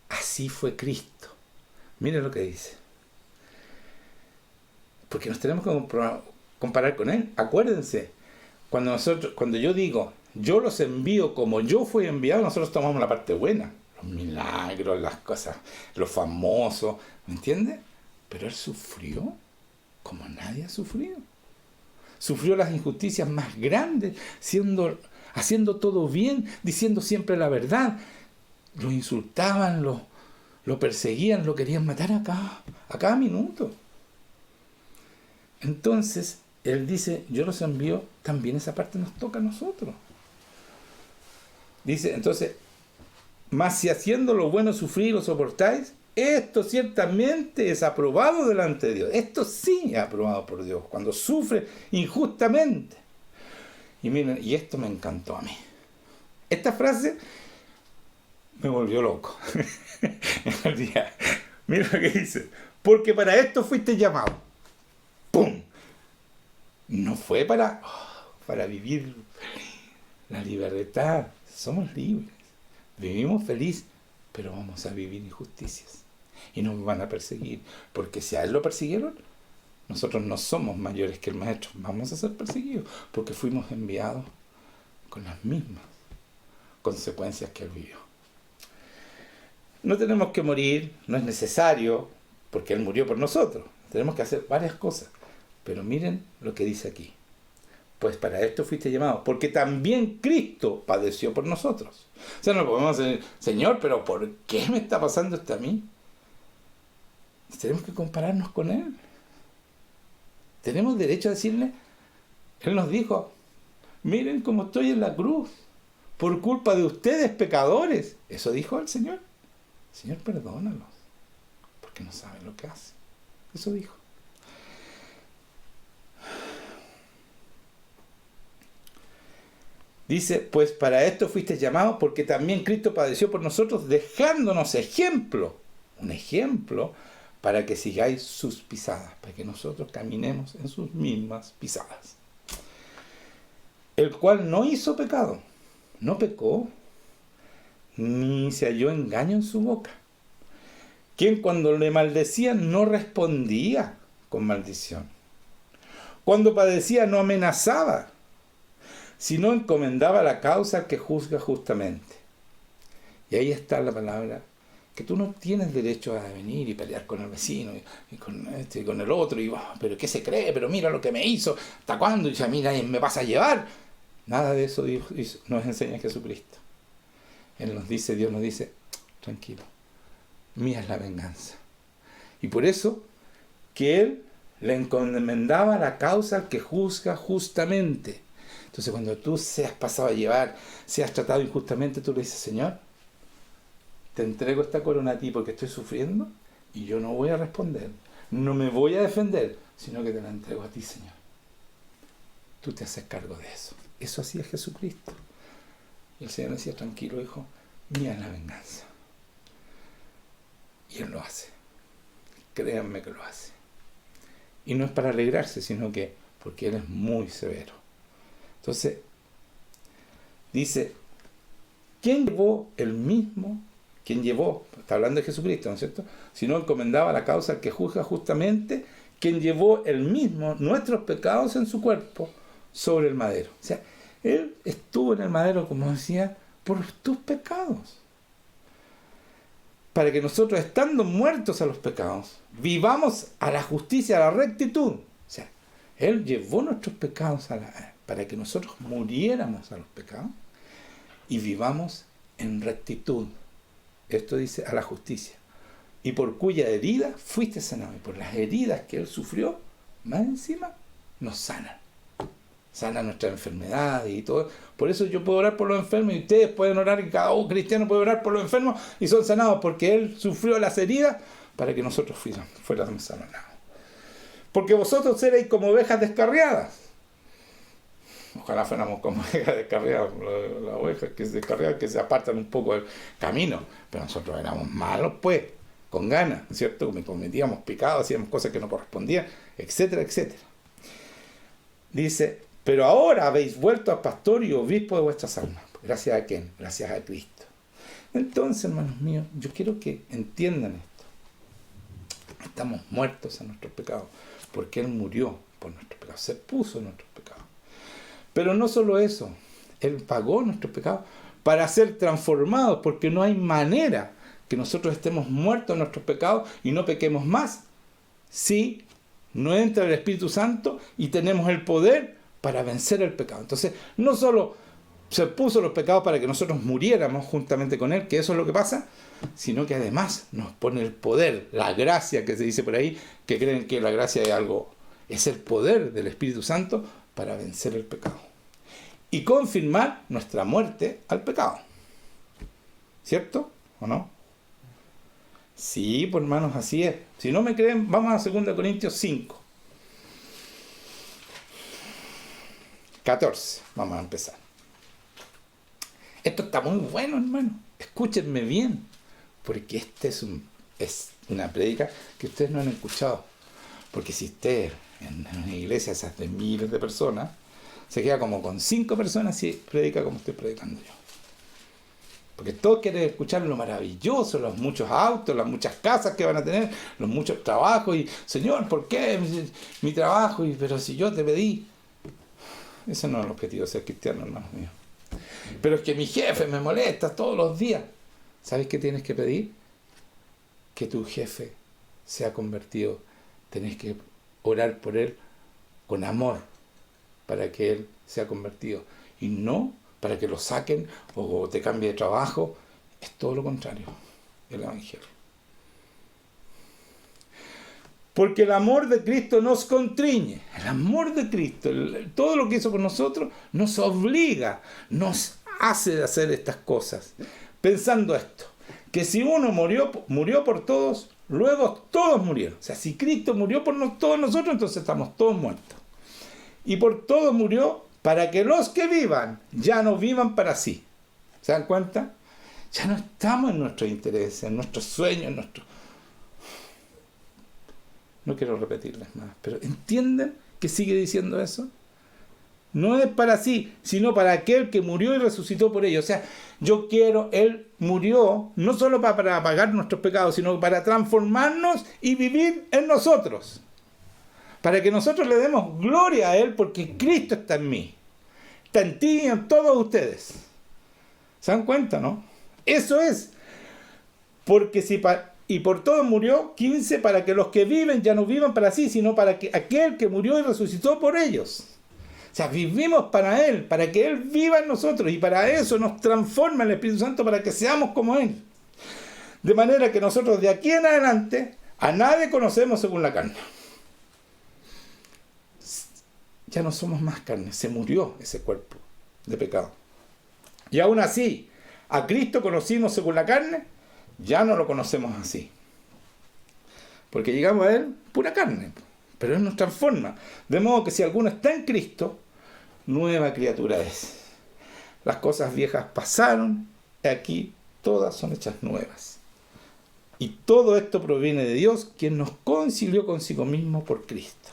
Así fue Cristo. Miren lo que dice. Porque nos tenemos que comparar con Él. Acuérdense, cuando yo digo, yo los envío como yo fui enviado, nosotros tomamos la parte buena. Los milagros, las cosas, lo famoso, ¿me entiendes? Pero Él sufrió como nadie ha sufrido. Sufrió las injusticias más grandes, haciendo todo bien, diciendo siempre la verdad. Lo insultaban, lo perseguían, lo querían matar a cada minuto. Entonces, Él dice, yo los envío, también esa parte nos toca a nosotros. Dice, entonces, mas si haciendo lo bueno sufrir lo soportáis, esto ciertamente es aprobado delante de Dios. Esto sí es aprobado por Dios, cuando sufre injustamente. Y miren, y esto me encantó a mí. Esta frase me volvió loco. Mira lo que dice. Porque para esto fuiste llamado. ¡Pum! No fue para vivir la libertad. Somos libres. Vivimos feliz, pero vamos a vivir injusticias. Y nos van a perseguir. Porque si a Él lo persiguieron, nosotros no somos mayores que el Maestro. Vamos a ser perseguidos. Porque fuimos enviados con las mismas consecuencias que Él vivió. No tenemos que morir, no es necesario, porque Él murió por nosotros. Tenemos que hacer varias cosas. Pero miren lo que dice aquí. Pues para esto fuiste llamado, porque también Cristo padeció por nosotros. O sea, no podemos decir, Señor, pero ¿por qué me está pasando esto a mí? Tenemos que compararnos con Él. Tenemos derecho a decirle, Él nos dijo, miren cómo estoy en la cruz, por culpa de ustedes pecadores. Eso dijo el Señor. Señor, perdónalos, porque no saben lo que hacen. Eso dijo. Dice, pues para esto fuiste llamados, porque también Cristo padeció por nosotros, dejándonos ejemplo, un ejemplo, para que sigáis sus pisadas, para que nosotros caminemos en sus mismas pisadas. El cual no hizo pecado, no pecó, ni se halló engaño en su boca. Quien cuando le maldecían no respondía con maldición. Cuando padecía no amenazaba, sino encomendaba la causa al que juzga justamente. Y ahí está la palabra, que tú no tienes derecho a venir y pelear con el vecino, y con este y con el otro, y pero ¿qué se cree? Pero mira lo que me hizo, ¿hasta cuándo? Y dice, a mí nadie me vas a llevar. Nada de eso nos enseña Jesucristo. Dios nos dice, tranquilo, mía es la venganza. Y por eso que Él le encomendaba la causa al que juzga justamente. Entonces cuando tú seas pasado a llevar, seas tratado injustamente, tú le dices, Señor, te entrego esta corona a ti porque estoy sufriendo y yo no voy a responder, no me voy a defender, sino que te la entrego a ti, Señor. Tú te haces cargo de eso. Eso hacía Jesucristo. Y el Señor decía, tranquilo, hijo, mía es la venganza. Y Él lo hace. Créanme que lo hace. Y no es para alegrarse, sino que porque Él es muy severo. Entonces, dice, ¿quién llevó, está hablando de Jesucristo, ¿no es cierto? Si no encomendaba la causa al que juzga justamente, quien llevó él mismo nuestros pecados en su cuerpo sobre el madero. O sea, Él estuvo en el madero, como decía, por tus pecados. Para que nosotros, estando muertos a los pecados, vivamos a la justicia, a la rectitud. O sea, Él llevó nuestros pecados para que nosotros muriéramos a los pecados y vivamos en rectitud. Esto dice a la justicia. Y por cuya herida fuiste sanado. Y por las heridas que Él sufrió, más encima, nos sanan. Sana nuestra enfermedad y todo. Por eso yo puedo orar por los enfermos y ustedes pueden orar, y cada cristiano puede orar por los enfermos y son sanados porque Él sufrió las heridas para que nosotros fuéramos sanados. Porque vosotros erais como ovejas descarriadas. Ojalá fuéramos como ovejas descarriadas, las ovejas que se descarriadas, que se apartan un poco del camino. Pero nosotros éramos malos, pues, con ganas, ¿cierto? Cometíamos pecados, hacíamos cosas que no correspondían, etcétera, etcétera. Dice, pero ahora habéis vuelto al pastor y obispo de vuestras almas. ¿Gracias a quién? Gracias a Cristo. Entonces, hermanos míos, yo quiero que entiendan esto. Estamos muertos a nuestros pecados, porque Él murió por nuestros pecados, se puso en nuestros pecados. Pero no solo eso, Él pagó nuestros pecados para ser transformados, porque no hay manera que nosotros estemos muertos en nuestros pecados y no pequemos más si no entra el Espíritu Santo y tenemos el poder para vencer el pecado. Entonces, no solo se puso los pecados para que nosotros muriéramos juntamente con Él, que eso es lo que pasa, sino que además nos pone el poder, la gracia que se dice por ahí, que creen que la gracia es el poder del Espíritu Santo para vencer el pecado y confirmar nuestra muerte al pecado. ¿Cierto o no? Sí, pues hermanos, así es. Si no me creen, vamos a 2 Corintios 5. 14. Vamos a empezar. Esto está muy bueno, hermano. Escúchenme bien, porque es una prédica que ustedes no han escuchado. Porque si usted en una iglesia esas de miles de personas, se queda como con 5 personas y predica como estoy predicando yo. Porque todos quieren escuchar lo maravilloso, los muchos autos, las muchas casas que van a tener, los muchos trabajos. Y, Señor, ¿por qué mi trabajo? Pero si yo te pedí. Ese no es el objetivo de ser cristiano, hermanos míos. Pero es que mi jefe me molesta todos los días. ¿Sabes qué tienes que pedir? Que tu jefe sea convertido. Tenés que orar por él con amor para que él sea convertido. Y no para que lo saquen o te cambie de trabajo. Es todo lo contrario, el Evangelio. Porque el amor de Cristo nos constriñe. El amor de Cristo, todo lo que hizo por nosotros, nos obliga, nos hace hacer estas cosas. Pensando esto, que si uno murió por todos, luego todos murieron. O sea, si Cristo murió por todos nosotros, entonces estamos todos muertos. Y por todos murió para que los que vivan ya no vivan para sí. ¿Se dan cuenta? Ya no estamos en nuestros intereses, en nuestros sueños, en nuestros... No quiero repetirles más, pero ¿entienden que sigue diciendo eso? No es para sí, sino para aquel que murió y resucitó por ellos. O sea, yo quiero, Él murió no solo para pagar nuestros pecados, sino para transformarnos y vivir en nosotros. Para que nosotros le demos gloria a Él, porque Cristo está en mí. Está en ti y en todos ustedes. ¿Se dan cuenta, no? Eso es. Porque y por todo murió, 15, para que los que viven ya no vivan para sí, sino para que aquel que murió y resucitó por ellos. O sea, vivimos para Él, para que Él viva en nosotros, y para eso nos transforma el Espíritu Santo, para que seamos como Él. De manera que nosotros de aquí en adelante a nadie conocemos según la carne. Ya no somos más carne, se murió ese cuerpo de pecado. Y aún así, a Cristo conocimos según la carne, ya no lo conocemos así. Porque llegamos a Él pura carne, pero Él nos transforma. De modo que si alguno está en Cristo, nueva criatura es. Las cosas viejas pasaron, y aquí todas son hechas nuevas. Y todo esto proviene de Dios, quien nos concilió consigo mismo por Cristo.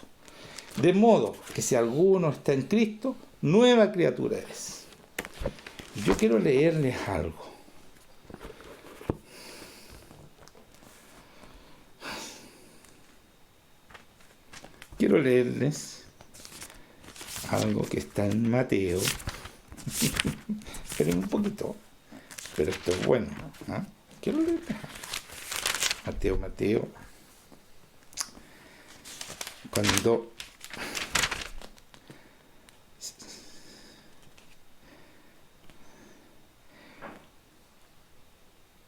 De modo que si alguno está en Cristo, nueva criatura es. Yo quiero leerles algo. Quiero leerles algo que está en Mateo. Esperen un poquito, pero esto es bueno, ¿eh? Quiero leerles Mateo. Cuando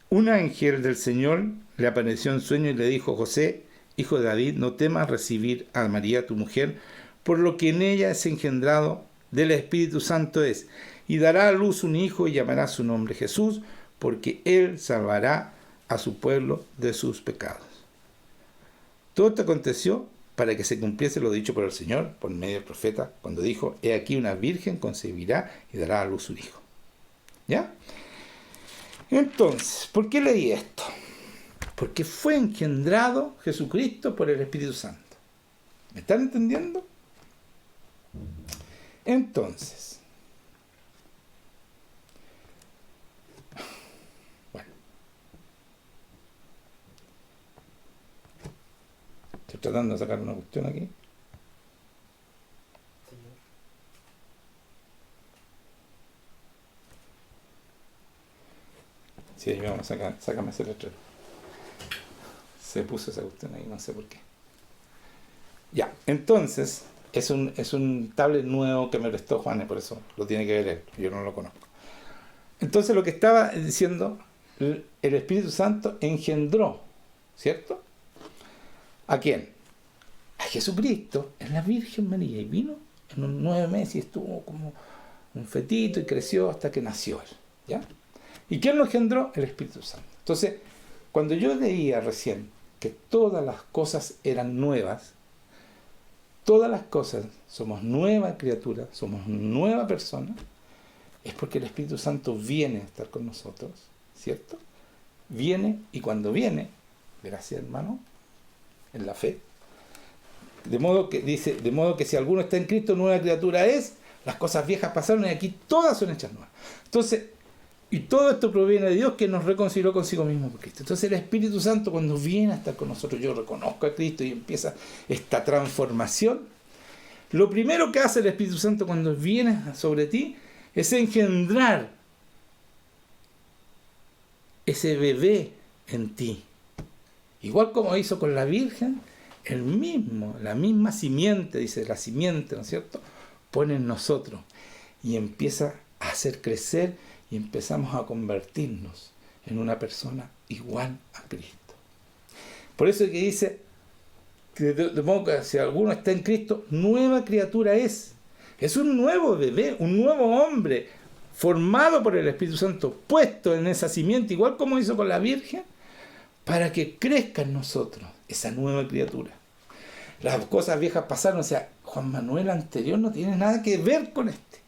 un ángel del Señor le apareció en sueño y le dijo: José, hijo de David, no temas recibir a María tu mujer, por lo que en ella es engendrado del Espíritu Santo es, y dará a luz un hijo y llamará su nombre Jesús, porque él salvará a su pueblo de sus pecados. Todo esto aconteció para que se cumpliese lo dicho por el Señor, por medio del profeta, cuando dijo: he aquí una virgen concebirá y dará a luz un hijo. ¿Ya? Entonces, ¿por qué leí esto? Porque fue engendrado Jesucristo por el Espíritu Santo. ¿Me están entendiendo? Entonces, bueno, estoy tratando de sacar una cuestión aquí. Sí, vamos a sacar, sácame ese letrero. Se puso esa cuestión ahí, no sé por qué. Ya, entonces, es un tablet nuevo que me prestó Juan, por eso lo tiene que ver él, yo no lo conozco. Entonces, lo que estaba diciendo, el Espíritu Santo engendró, ¿cierto? ¿A quién? A Jesucristo, en la Virgen María, y vino en unos 9 meses y estuvo como un fetito y creció hasta que nació él, ¿ya? ¿Y quién lo engendró? El Espíritu Santo. Entonces, cuando yo leía recién que todas las cosas eran nuevas, todas las cosas, somos nueva criatura, somos nueva persona, es porque el Espíritu Santo viene a estar con nosotros, ¿cierto? Viene, y cuando viene, gracias hermano, en la fe, de modo que si alguno está en Cristo, nueva criatura es, las cosas viejas pasaron y aquí todas son hechas nuevas. Entonces, y todo esto proviene de Dios, que nos reconcilió consigo mismo por Cristo. Entonces el Espíritu Santo, cuando viene a estar con nosotros, yo reconozco a Cristo y empieza esta transformación. Lo primero que hace el Espíritu Santo cuando viene sobre ti es engendrar ese bebé en ti. Igual como hizo con la Virgen, la misma simiente, dice la simiente, ¿no es cierto?, pone en nosotros y empieza a hacer crecer y empezamos a convertirnos en una persona igual a Cristo. Por eso es que dice, que de modo que si alguno está en Cristo, nueva criatura es. Es un nuevo bebé, un nuevo hombre, formado por el Espíritu Santo, puesto en esa simiente, igual como hizo con la Virgen, para que crezca en nosotros esa nueva criatura. Las cosas viejas pasaron, o sea, Juan Manuel anterior no tiene nada que ver con este.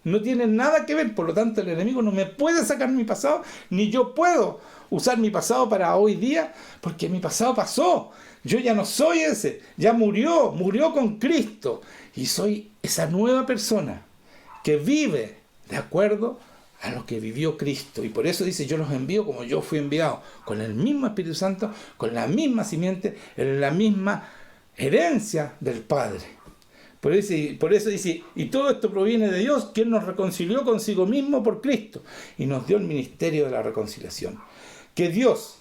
No tiene nada que ver, por lo tanto el enemigo no me puede sacar mi pasado, ni yo puedo usar mi pasado para hoy día, porque mi pasado pasó. Yo ya no soy ese, ya murió con Cristo. Y soy esa nueva persona que vive de acuerdo a lo que vivió Cristo. Y por eso dice, yo los envío como yo fui enviado, con el mismo Espíritu Santo, con la misma simiente, en la misma herencia del Padre. Por eso dice, y todo esto proviene de Dios, quien nos reconcilió consigo mismo por Cristo y nos dio el ministerio de la reconciliación. Que Dios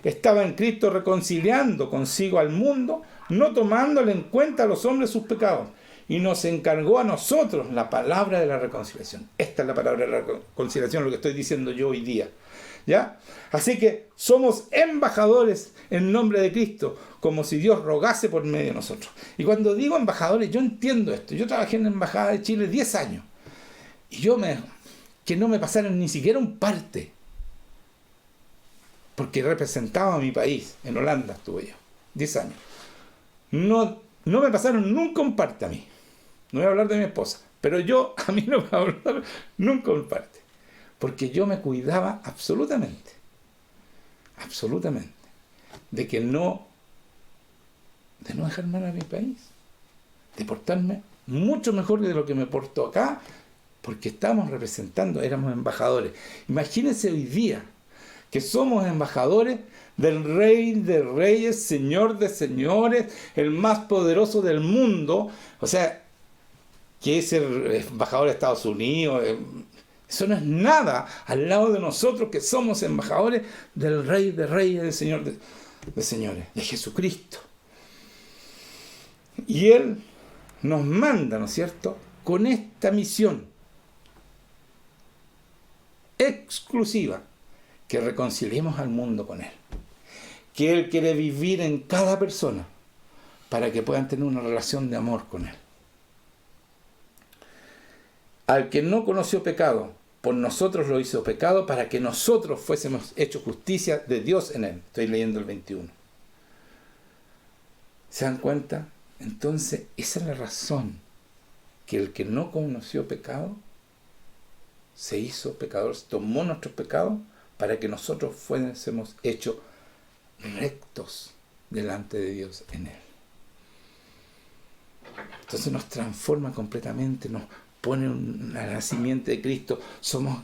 estaba en Cristo reconciliando consigo al mundo, no tomándole en cuenta a los hombres sus pecados, y nos encargó a nosotros la palabra de la reconciliación. Esta es la palabra de la reconciliación, lo que estoy diciendo yo hoy día. ¿Ya? Así que somos embajadores en nombre de Cristo, como si Dios rogase por medio de nosotros. Y cuando digo embajadores, yo entiendo esto. Yo trabajé en la Embajada de Chile 10 años. Y que no me pasaron ni siquiera un parte. Porque representaba a mi país. En Holanda estuve yo. 10 años. No me pasaron nunca un parte a mí. No voy a hablar de mi esposa. Pero a mí no me va a hablar nunca un parte. Porque yo me cuidaba absolutamente, de no dejar mal a mi país, de portarme mucho mejor de lo que me porto acá, porque éramos embajadores. Imagínense hoy día que somos embajadores del Rey de Reyes, Señor de Señores, el más poderoso del mundo, o sea, que es el embajador de Estados Unidos. Eso no es nada al lado de nosotros que somos embajadores del Rey de Reyes, del Señor de Señores, de Jesucristo. Y Él nos manda, ¿no es cierto?, con esta misión exclusiva, que reconciliemos al mundo con Él. Que Él quiere vivir en cada persona para que puedan tener una relación de amor con Él. Al que no conoció pecado, por nosotros lo hizo pecado para que nosotros fuésemos hechos justicia de Dios en Él. Estoy leyendo el 21. ¿Se dan cuenta? Entonces, esa es la razón, que el que no conoció pecado se hizo pecador, tomó nuestros pecados para que nosotros fuésemos hechos rectos delante de Dios en Él. Entonces nos transforma completamente, nos pone la simiente de Cristo,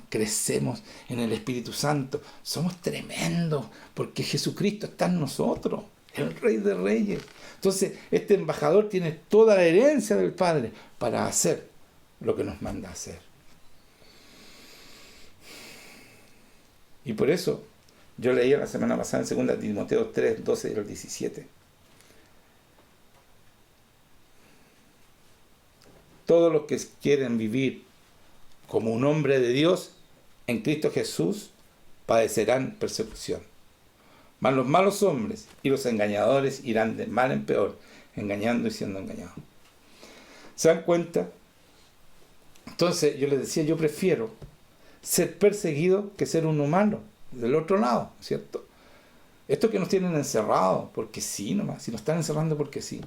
crecemos en el Espíritu Santo, somos tremendos, porque Jesucristo está en nosotros, el Rey de Reyes. Entonces, este embajador tiene toda la herencia del Padre para hacer lo que nos manda hacer. Y por eso, yo leía la semana pasada en 2 Timoteo 3, 12 y 17. Todos los que quieren vivir como un hombre de Dios en Cristo Jesús padecerán persecución. Mas los malos hombres y los engañadores irán de mal en peor, engañando y siendo engañados. ¿Se dan cuenta? Entonces yo les decía, yo prefiero ser perseguido que ser uno malo, del otro lado, ¿cierto? Esto que nos tienen encerrados, porque sí nomás, si nos están encerrando porque sí,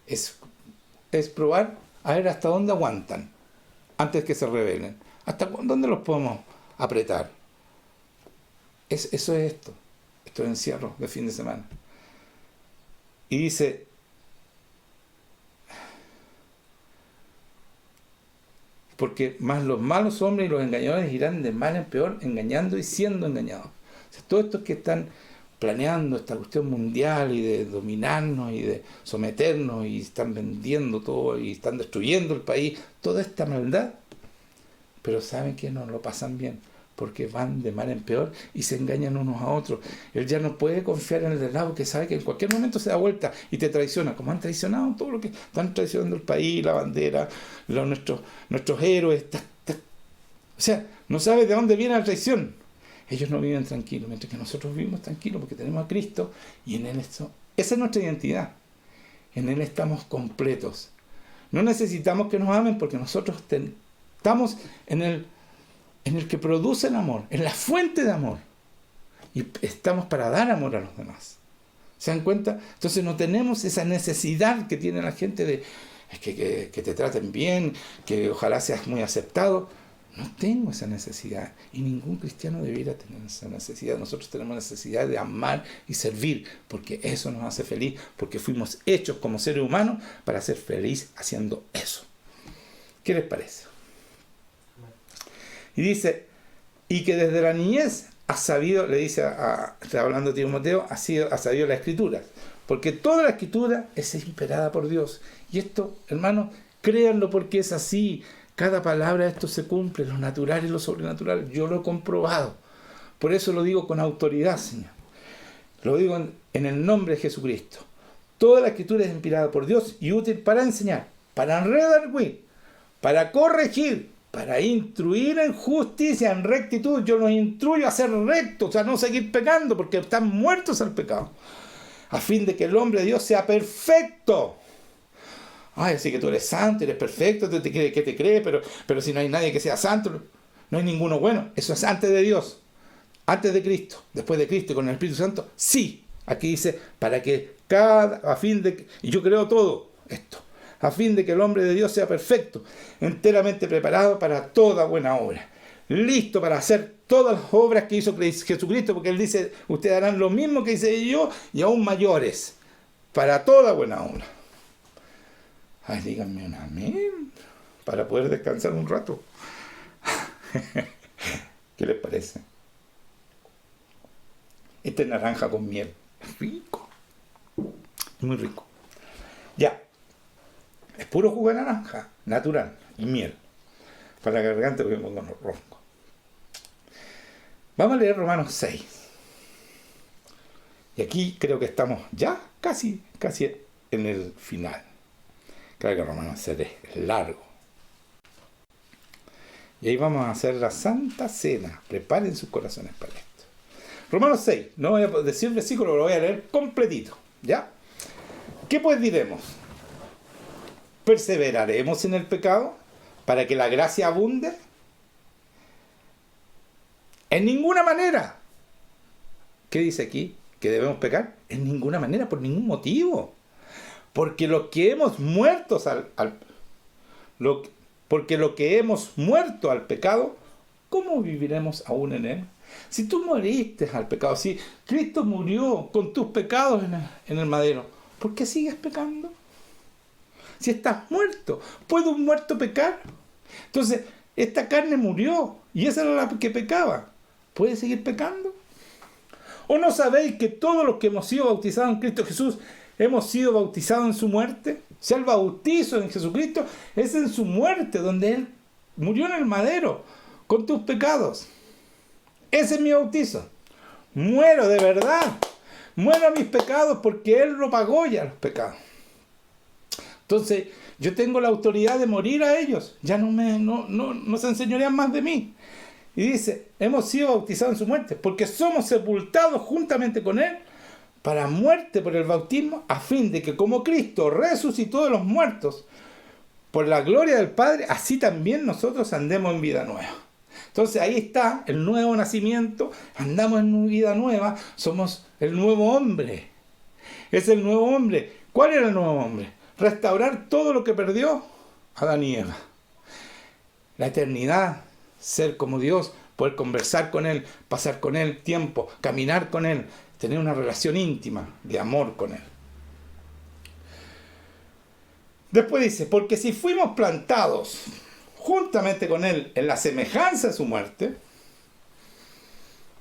es probar a ver hasta dónde aguantan antes que se rebelen, hasta dónde los podemos apretar. Eso es estos encierros de fin de semana. Y dice, porque más los malos hombres y los engañadores irán de mal en peor, engañando y siendo engañados. O sea, todos estos que están planeando esta cuestión mundial y de dominarnos y de someternos y están vendiendo todo y están destruyendo el país, toda esta maldad, pero saben que no lo pasan bien, porque van de mal en peor y se engañan unos a otros. Él ya no puede confiar en el de lado, que sabe que en cualquier momento se da vuelta y te traiciona, como han traicionado todo lo que están traicionando el país, la bandera, nuestros héroes. O sea, no sabe de dónde viene la traición. Ellos no viven tranquilos, mientras que nosotros vivimos tranquilos porque tenemos a Cristo y en Él esa es nuestra identidad. En Él estamos completos. No necesitamos que nos amen porque nosotros estamos en el que produce el amor, en la fuente de amor. Y estamos para dar amor a los demás. ¿Se dan cuenta? Entonces no tenemos esa necesidad que tiene la gente de es que te traten bien, que ojalá seas muy aceptado. No tengo esa necesidad, y ningún cristiano debiera tener esa necesidad. Nosotros tenemos necesidad de amar y servir, porque eso nos hace feliz, porque fuimos hechos como seres humanos para ser felices haciendo eso. ¿Qué les parece? Y dice, y que desde la niñez has sabido, le dice, está hablando Timoteo, has sabido la Escritura, porque toda la Escritura es inspirada por Dios. Y esto, hermanos, créanlo, porque es así. Cada palabra de esto se cumple, lo natural y lo sobrenatural. Yo lo he comprobado. Por eso lo digo con autoridad, Señor. Lo digo en el nombre de Jesucristo. Toda la Escritura es inspirada por Dios y útil para enseñar, para redarguir, para corregir, para instruir en justicia, en rectitud. Yo los instruyo a ser rectos, a no seguir pecando, porque están muertos al pecado, a fin de que el hombre de Dios sea perfecto. Ay, así que tú eres santo, eres perfecto, ¿qué te crees? Pero si no hay nadie que sea santo, no hay ninguno bueno. Eso es antes de Dios, antes de Cristo, después de Cristo, con el Espíritu Santo. Sí, aquí dice, para que y yo creo todo esto, a fin de que el hombre de Dios sea perfecto, enteramente preparado para toda buena obra, listo para hacer todas las obras que hizo Jesucristo, porque Él dice, ustedes harán lo mismo que hice yo, y aún mayores, para toda buena obra. Ay, díganme un amén, para poder descansar un rato. ¿Qué les parece? Este es naranja con miel. Es rico. Muy rico. Ya. Es puro jugo de naranja, natural, y miel. Para la garganta porque me pongo ronco. Vamos a leer Romanos 6. Y aquí creo que estamos ya casi en el final. Claro que Romanos 6 es largo. Y ahí vamos a hacer la Santa Cena. Preparen sus corazones para esto. Romanos 6. No voy a decir el versículo, lo voy a leer completito. ¿Ya? ¿Qué pues diremos? ¿Perseveraremos en el pecado para que la gracia abunde? En ninguna manera. ¿Qué dice aquí? ¿Que debemos pecar? En ninguna manera, por ningún motivo. Porque lo que hemos muerto al pecado, ¿cómo viviremos aún en él? Si tú moriste al pecado, si Cristo murió con tus pecados en el madero, ¿por qué sigues pecando? Si estás muerto, ¿puede un muerto pecar? Entonces, esta carne murió y esa era la que pecaba. ¿Puede seguir pecando? ¿O no sabéis que todos los que hemos sido bautizados en Cristo Jesús hemos sido bautizados en su muerte? O sea, el bautizo en Jesucristo es en su muerte, donde Él murió en el madero con tus pecados. Ese es mi bautizo. Muero de verdad. Muero a mis pecados porque Él lo pagó ya los pecados. Entonces, yo tengo la autoridad de morir a ellos. Ya no se enseñorean más de mí. Y dice, hemos sido bautizados en su muerte, porque somos sepultados juntamente con Él para muerte por el bautismo, a fin de que como Cristo resucitó de los muertos por la gloria del Padre, así también nosotros andemos en vida nueva. Entonces ahí está el nuevo nacimiento, andamos en una vida nueva, somos el nuevo hombre. Es el nuevo hombre. ¿Cuál era el nuevo hombre? Restaurar todo lo que perdió Adán y Eva. La eternidad, ser como Dios, poder conversar con Él, pasar con Él tiempo, caminar con Él, tener una relación íntima de amor con Él. Después dice, porque si fuimos plantados juntamente con Él en la semejanza de su muerte,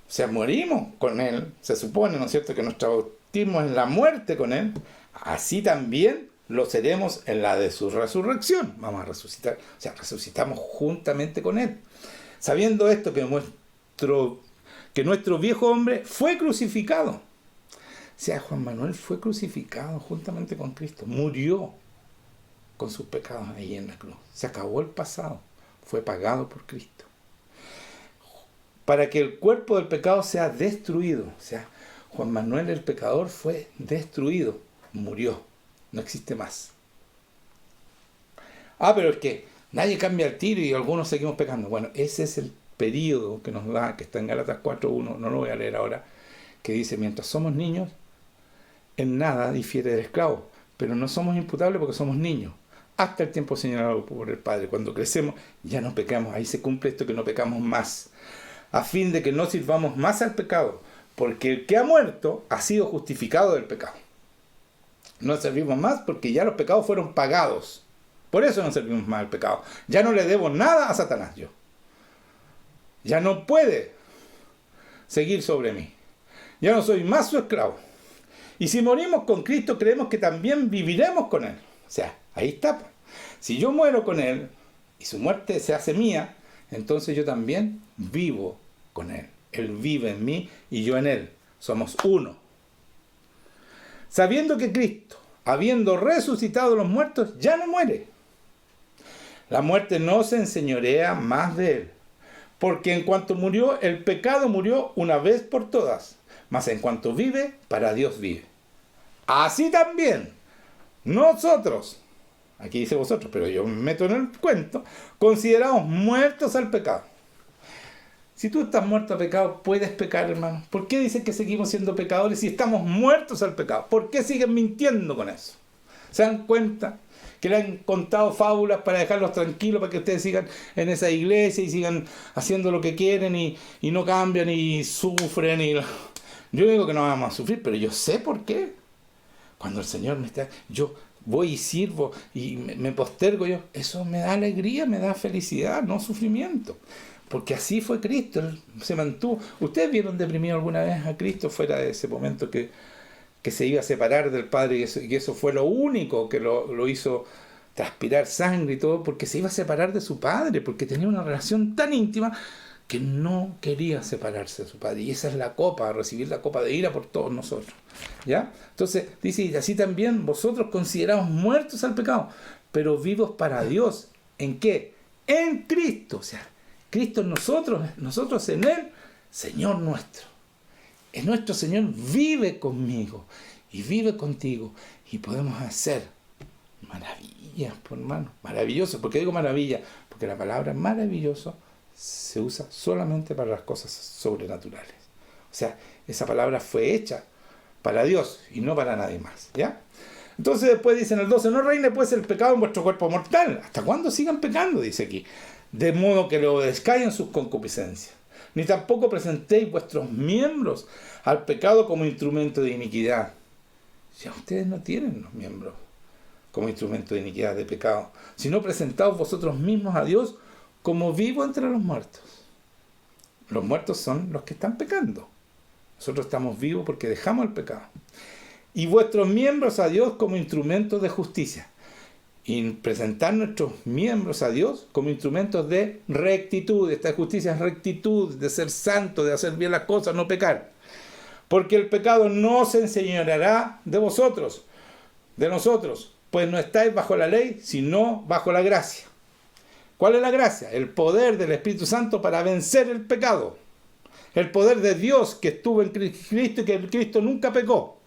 o sea, morimos con Él, se supone, ¿no es cierto?, que nuestro bautismo es la muerte con Él, así también lo seremos en la de su resurrección. Vamos a resucitar, o sea, resucitamos juntamente con Él. Sabiendo esto, que nuestro viejo hombre fue crucificado. O sea, Juan Manuel fue crucificado juntamente con Cristo. Murió con sus pecados ahí en la cruz. Se acabó el pasado. Fue pagado por Cristo. Para que el cuerpo del pecado sea destruido. O sea, Juan Manuel el pecador fue destruido. Murió. No existe más. Pero es que nadie cambia el tiro y algunos seguimos pecando. Bueno, ese es el periodo que nos da, que está en Gálatas 4:1, no lo voy a leer ahora, que dice, mientras somos niños, en nada difiere del esclavo, pero no somos imputables porque somos niños. hasta el tiempo señalado por el Padre. Cuando crecemos, ya no pecamos. Ahí se cumple esto, que no pecamos más, a fin de que no sirvamos más al pecado, porque el que ha muerto ha sido justificado del pecado. No servimos más porque ya los pecados fueron pagados. Por eso no servimos más al pecado. Ya no le debo nada a Satanás yo. Ya no puede seguir sobre mí. Ya no soy más su esclavo. Y si morimos con Cristo, creemos que también viviremos con Él. O sea, ahí está. Si yo muero con Él y su muerte se hace mía, entonces yo también vivo con Él. Él vive en mí y yo en Él. Somos uno. Sabiendo que Cristo, habiendo resucitado a los muertos, ya no muere. La muerte no se enseñorea más de Él. Porque en cuanto murió, el pecado murió una vez por todas. Mas en cuanto vive, para Dios vive. Así también, nosotros, aquí dice vosotros, pero yo me meto en el cuento, considerados muertos al pecado. Si tú estás muerto al pecado, puedes pecar, hermano. ¿Por qué dicen que seguimos siendo pecadores si estamos muertos al pecado? ¿Por qué siguen mintiendo con eso? ¿Se dan cuenta que le han contado fábulas para dejarlos tranquilos, para que ustedes sigan en esa iglesia y sigan haciendo lo que quieren y no cambian y sufren? Yo digo que no vamos a sufrir, pero yo sé por qué. Cuando el Señor me está... Yo voy y sirvo y me postergo yo. Eso me da alegría, me da felicidad, no sufrimiento. Porque así fue Cristo, Él se mantuvo. ¿Ustedes vieron deprimido alguna vez a Cristo fuera de ese momento que se iba a separar del Padre y eso fue lo único que lo hizo transpirar sangre y todo? Porque se iba a separar de su Padre, porque tenía una relación tan íntima que no quería separarse de su Padre. Y esa es la copa, recibir la copa de ira por todos nosotros. ¿Ya? Entonces dice, así también vosotros considerados muertos al pecado, pero vivos para Dios. ¿En qué? En Cristo. O sea, Cristo en nosotros en Él, Señor nuestro. Es nuestro Señor, vive conmigo y vive contigo. Y podemos hacer maravillas, por hermano. Maravilloso. ¿Por qué digo maravilla? Porque la palabra maravilloso se usa solamente para las cosas sobrenaturales. O sea, esa palabra fue hecha para Dios y no para nadie más. ¿Ya? Entonces después dice en el 12, no reine pues el pecado en vuestro cuerpo mortal. ¿Hasta cuándo sigan pecando? Dice aquí. De modo que le obedezcáis en sus concupiscencias. Ni tampoco presentéis vuestros miembros al pecado como instrumento de iniquidad. Ya ustedes no tienen los miembros como instrumento de iniquidad, de pecado, sino presentaos vosotros mismos a Dios como vivo entre los muertos. Los muertos son los que están pecando. Nosotros estamos vivos porque dejamos el pecado. Y vuestros miembros a Dios como instrumentos de justicia. Y presentar nuestros miembros a Dios como instrumentos de rectitud. Esta justicia es rectitud, de ser santo, de hacer bien las cosas, no pecar. Porque el pecado no se enseñoreará de vosotros, de nosotros, pues no estáis bajo la ley, sino bajo la gracia. ¿Cuál es la gracia? El poder del Espíritu Santo para vencer el pecado. El poder de Dios que estuvo en Cristo y que Cristo nunca pecó.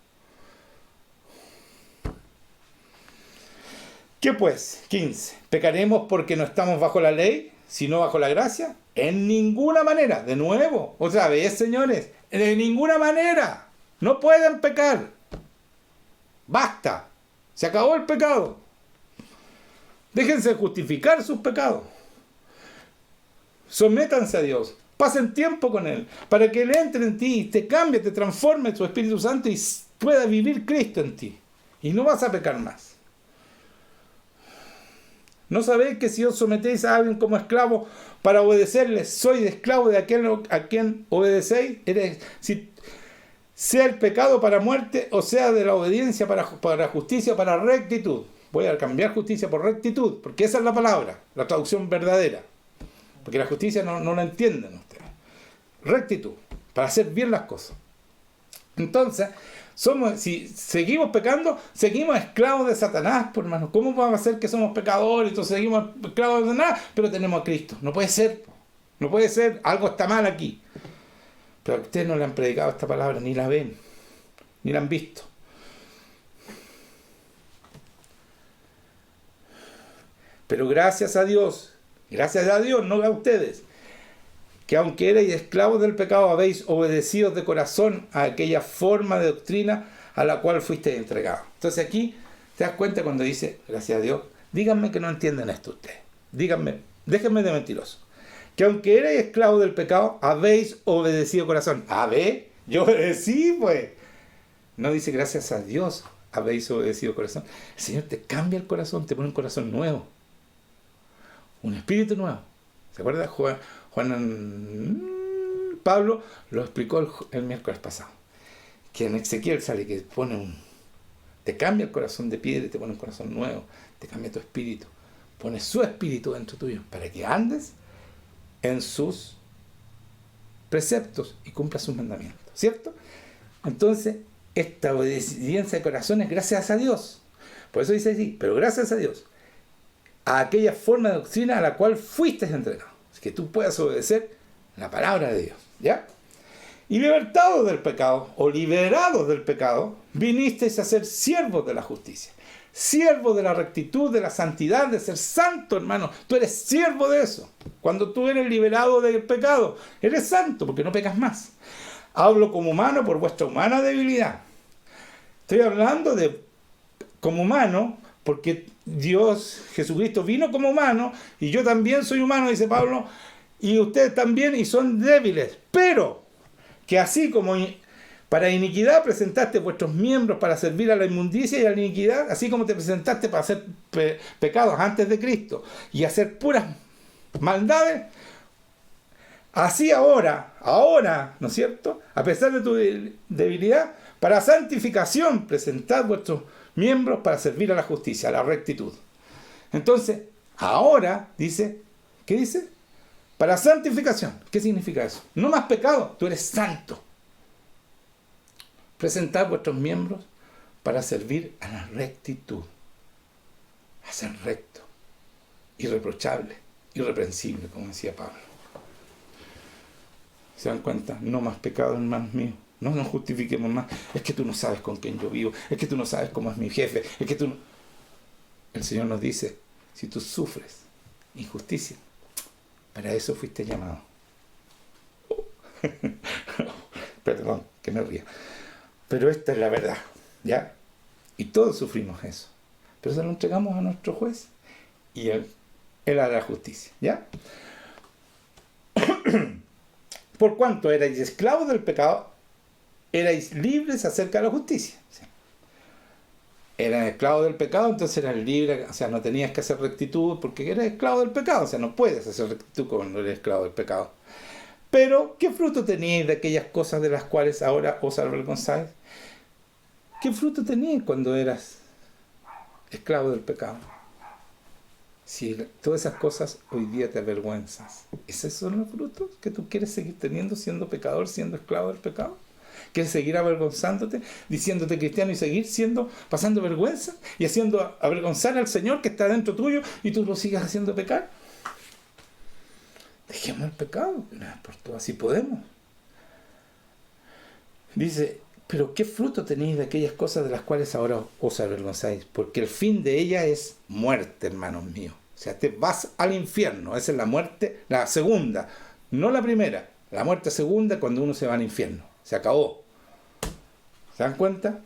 ¿Qué pues? 15. ¿Pecaremos porque no estamos bajo la ley, sino bajo la gracia? En ninguna manera. De nuevo, otra vez, señores, de ninguna manera. No pueden pecar. Basta. Se acabó el pecado. Déjense justificar sus pecados. Sométanse a Dios. Pasen tiempo con Él. Para que Él entre en ti y te cambie, te transforme su Espíritu Santo y pueda vivir Cristo en ti. Y no vas a pecar más. ¿No sabéis que si os sometéis a alguien como esclavo para obedecerle, sois de esclavo de aquel a quien obedecéis? Sea el pecado para muerte o sea de la obediencia para justicia, para rectitud. Voy a cambiar justicia por rectitud, porque esa es la palabra, la traducción verdadera. Porque la justicia no la entienden ustedes. Rectitud, para hacer bien las cosas. Entonces, si seguimos pecando, seguimos esclavos de Satanás, por hermano. ¿Cómo vamos a hacer que somos pecadores? Entonces seguimos esclavos de Satanás, pero tenemos a Cristo. No puede ser. No puede ser. Algo está mal aquí. Pero ustedes no le han predicado esta palabra, ni la ven, ni la han visto. Pero gracias a Dios, no a ustedes, que aunque erais esclavos del pecado, habéis obedecido de corazón a aquella forma de doctrina a la cual fuisteis entregados. Entonces aquí te das cuenta cuando dice, gracias a Dios, Díganme que no entienden esto ustedes. Díganme, déjenme de mentiroso. Que aunque erais esclavos del pecado, habéis obedecido corazón. ¿Habéis? Yo obedecí, pues. No dice gracias a Dios habéis obedecido corazón. El Señor te cambia el corazón, te pone un corazón nuevo. Un espíritu nuevo. ¿Se acuerda? Pablo lo explicó el miércoles pasado. Que en Ezequiel sale que te cambia el corazón de piedra y te pone un corazón nuevo. Te cambia tu espíritu. Pone su espíritu dentro tuyo para que andes en sus preceptos y cumplas sus mandamientos. ¿Cierto? Entonces, esta obediencia de corazón es gracias a Dios. Por eso dice así, pero gracias a Dios, a aquella forma de doctrina a la cual fuiste entregado. Es que tú puedas obedecer la palabra de Dios. ¿Ya? Y libertados del pecado, o liberados del pecado, vinisteis a ser siervos de la justicia. Siervo de la rectitud, de la santidad, de ser santo, hermano. Tú eres siervo de eso. Cuando tú eres liberado del pecado, eres santo porque no pecas más. Hablo como humano por vuestra humana debilidad. Estoy hablando de como humano porque Dios, Jesucristo, vino como humano y yo también soy humano, dice Pablo, y ustedes también y son débiles. Pero que así como para iniquidad presentaste vuestros miembros para servir a la inmundicia y a la iniquidad, así como te presentaste para hacer pecados antes de Cristo y hacer puras maldades, así ahora, ¿no es cierto? A pesar de tu debilidad, para santificación presentad vuestros miembros para servir a la justicia, a la rectitud. Entonces, ahora, dice, ¿qué dice? Para santificación. ¿Qué significa eso? No más pecado, tú eres santo. Presentad vuestros miembros para servir a la rectitud, a ser recto, irreprochable, irreprensible, como decía Pablo. ¿Se dan cuenta? No más pecado, hermanos míos. No nos justifiquemos más. Es que tú no sabes con quién yo vivo. Es que tú no sabes cómo es mi jefe. Es que tú no... El Señor nos dice, si tú sufres injusticia, para eso fuiste llamado. Perdón, que me ría. Pero esta es la verdad, ¿ya? Y todos sufrimos eso. Pero se lo entregamos a nuestro juez y él hará justicia, ¿ya? Por cuanto erais esclavos del pecado, erais libres acerca de la justicia. ¿Sí? Eras esclavo del pecado, entonces eras libre, o sea, no tenías que hacer rectitud porque eres esclavo del pecado, o sea, no puedes hacer rectitud cuando eres esclavo del pecado. Pero, ¿qué fruto teníais de aquellas cosas de las cuales ahora os avergonzáis? ¿Qué fruto teníais cuando eras esclavo del pecado? Si todas esas cosas hoy día te avergüenzas, ¿esos son los frutos que tú quieres seguir teniendo siendo pecador, siendo esclavo del pecado? ¿Quieres seguir avergonzándote, diciéndote cristiano y seguir pasando vergüenza y haciendo avergonzar al Señor que está dentro tuyo y tú lo sigas haciendo pecar? Dejemos el pecado, por todo así podemos. Dice, pero ¿qué fruto tenéis de aquellas cosas de las cuales ahora os avergonzáis? Porque el fin de ella es muerte, hermanos míos. O sea, te vas al infierno. Esa es la muerte, la segunda, no la primera. La muerte segunda cuando uno se va al infierno. Se acabó. ¿Se dan cuenta?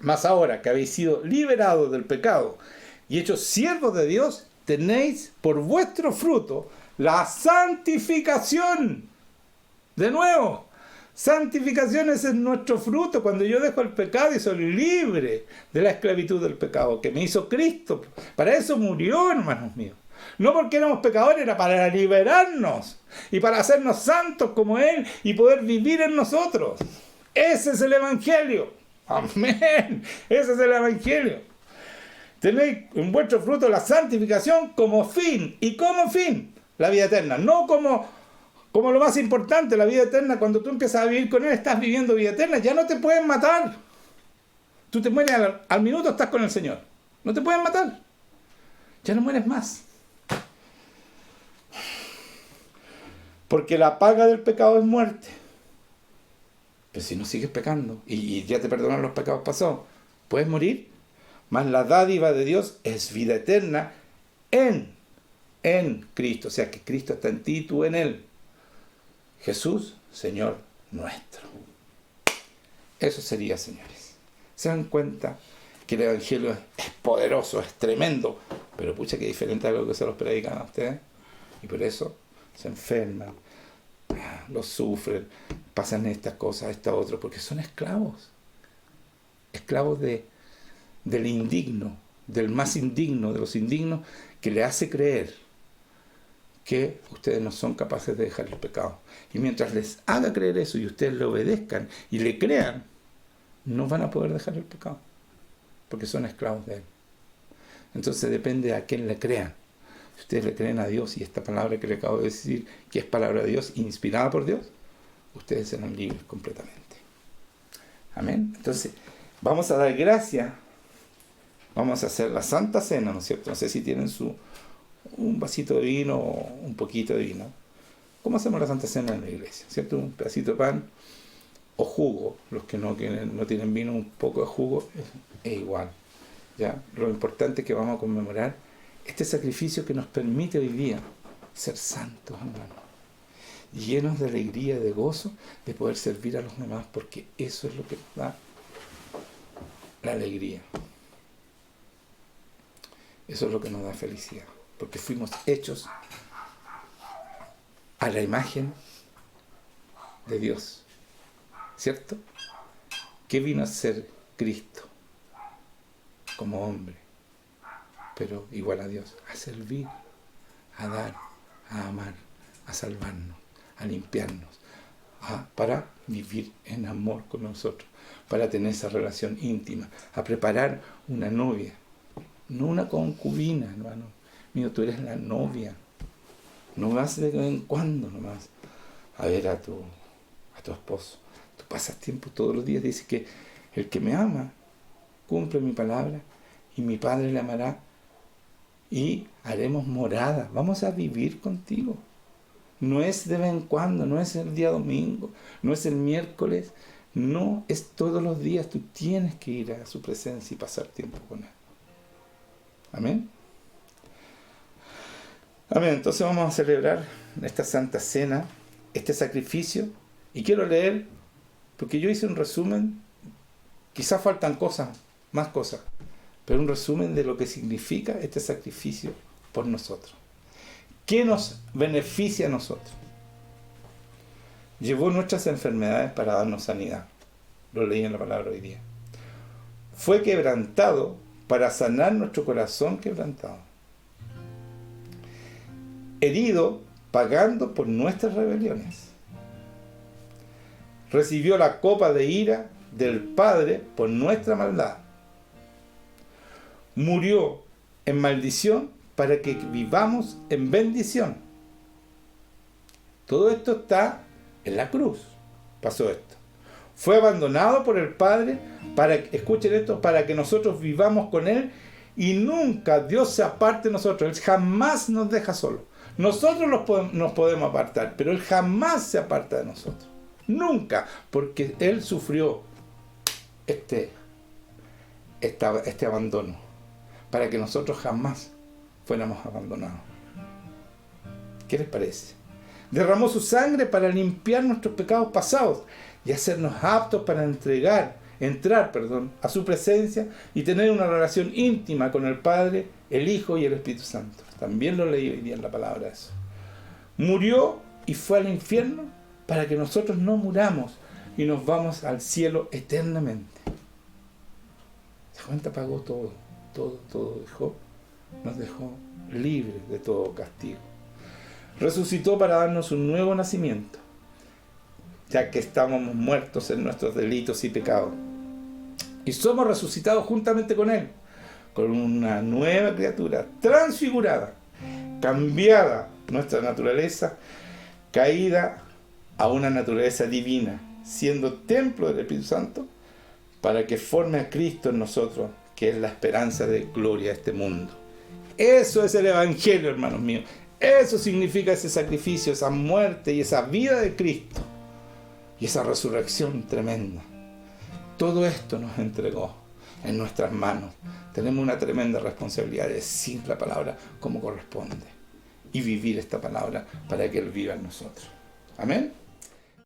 Mas ahora que habéis sido liberados del pecado y hechos siervos de Dios, tenéis por vuestro fruto la santificación. De nuevo, santificación es nuestro fruto. Cuando yo dejo el pecado y soy libre de la esclavitud del pecado que me hizo Cristo. Para eso murió, hermanos míos. No porque éramos pecadores, era para liberarnos y para hacernos santos como Él y poder vivir en nosotros. Ese es el Evangelio. Amén. Ese es el Evangelio. Tenéis en vuestro fruto la santificación como fin. ¿Y como fin? La vida eterna. No como lo más importante, la vida eterna. Cuando tú empiezas a vivir con Él, estás viviendo vida eterna. Ya no te pueden matar. Tú te mueres al minuto, estás con el Señor. No te pueden matar. Ya no mueres más. Porque la paga del pecado es muerte. Pero si no sigues pecando y ya te perdonan los pecados pasados, puedes morir. Mas la dádiva de Dios es vida eterna en Cristo. O sea que Cristo está en ti y tú en Él. Jesús, Señor nuestro. Eso sería, señores. ¿Se dan cuenta que el Evangelio es poderoso, es tremendo, pero pucha que diferente a lo que se los predican a ustedes, y por eso se enferman, los sufren, pasan estas cosas, esta otra, porque son esclavos del indigno, del más indigno, de los indignos, que le hace creer que ustedes no son capaces de dejar el pecado. Y mientras les haga creer eso y ustedes le obedezcan y le crean, no van a poder dejar el pecado, porque son esclavos de él. Entonces depende a quién le crean. Si ustedes le creen a Dios y esta palabra que le acabo de decir, que es palabra de Dios, inspirada por Dios, ustedes serán libres completamente. Amén. Entonces, vamos a dar gracias, vamos a hacer la Santa Cena, ¿no es cierto? No sé si tienen un vasito de vino o un poquito de vino. ¿Cómo hacemos la Santa Cena en la iglesia? ¿Cierto? Un pedacito de pan o jugo. Los que no tienen vino, un poco de jugo es igual. ¿Ya? Lo importante es que vamos a conmemorar este sacrificio que nos permite hoy día ser santos, hermanos, llenos de alegría, de gozo, de poder servir a los demás, porque eso es lo que nos da la alegría. Eso es lo que nos da felicidad, porque fuimos hechos a la imagen de Dios, ¿cierto? ¿Qué vino a ser Cristo como hombre? Pero igual a Dios, a servir, a dar, a amar, a salvarnos, a limpiarnos, para vivir en amor con nosotros, para tener esa relación íntima, a preparar una novia, no una concubina, hermano mío, tú eres la novia. No vas de vez en cuando nomás a ver a tu esposo. Tú pasas tiempo todos los días. Dice que el que me ama cumple mi palabra y mi Padre le amará y haremos morada. Vamos a vivir contigo. No es de vez en cuando, no es el día domingo, no es el miércoles, no es todos los días. Tú tienes que ir a su presencia y pasar tiempo con él. Amén. Amén. Entonces vamos a celebrar esta Santa Cena, este sacrificio, y quiero leer, porque yo hice un resumen, quizás faltan más cosas, pero un resumen de lo que significa este sacrificio por nosotros. ¿Qué nos beneficia a nosotros? Llevó nuestras enfermedades para darnos sanidad. Lo leí en la palabra hoy día. Fue quebrantado para sanar nuestro corazón quebrantado. Herido, pagando por nuestras rebeliones. Recibió la copa de ira del Padre por nuestra maldad. Murió en maldición para que vivamos en bendición. Todo esto está en la cruz. Pasó esto. Fue abandonado por el Padre escuchen esto, para que nosotros vivamos con Él y nunca Dios se aparte de nosotros. Él jamás nos deja solos. Nosotros nos podemos apartar, pero Él jamás se aparta de nosotros. Nunca, porque Él sufrió este abandono, para que nosotros jamás fuéramos abandonados. ¿Qué les parece? Derramó su sangre para limpiar nuestros pecados pasados y hacernos aptos para entrar a su presencia y tener una relación íntima con el Padre, el Hijo y el Espíritu Santo. También lo leí hoy día en la palabra eso. Murió y fue al infierno para que nosotros no muramos y nos vamos al cielo eternamente. ¿Se cuenta? Pagó todo, nos dejó libres de todo castigo. Resucitó para darnos un nuevo nacimiento, ya que estábamos muertos en nuestros delitos y pecados. Y somos resucitados juntamente con Él, con una nueva criatura, transfigurada, cambiada nuestra naturaleza, caída a una naturaleza divina, siendo templo del Espíritu Santo, para que forme a Cristo en nosotros, que es la esperanza de gloria de este mundo. Eso es el Evangelio, hermanos míos. Eso significa ese sacrificio, esa muerte y esa vida de Cristo. Y esa resurrección tremenda. Todo esto nos entregó en nuestras manos. Tenemos una tremenda responsabilidad de decir la palabra como corresponde. Y vivir esta palabra para que Él viva en nosotros. Amén.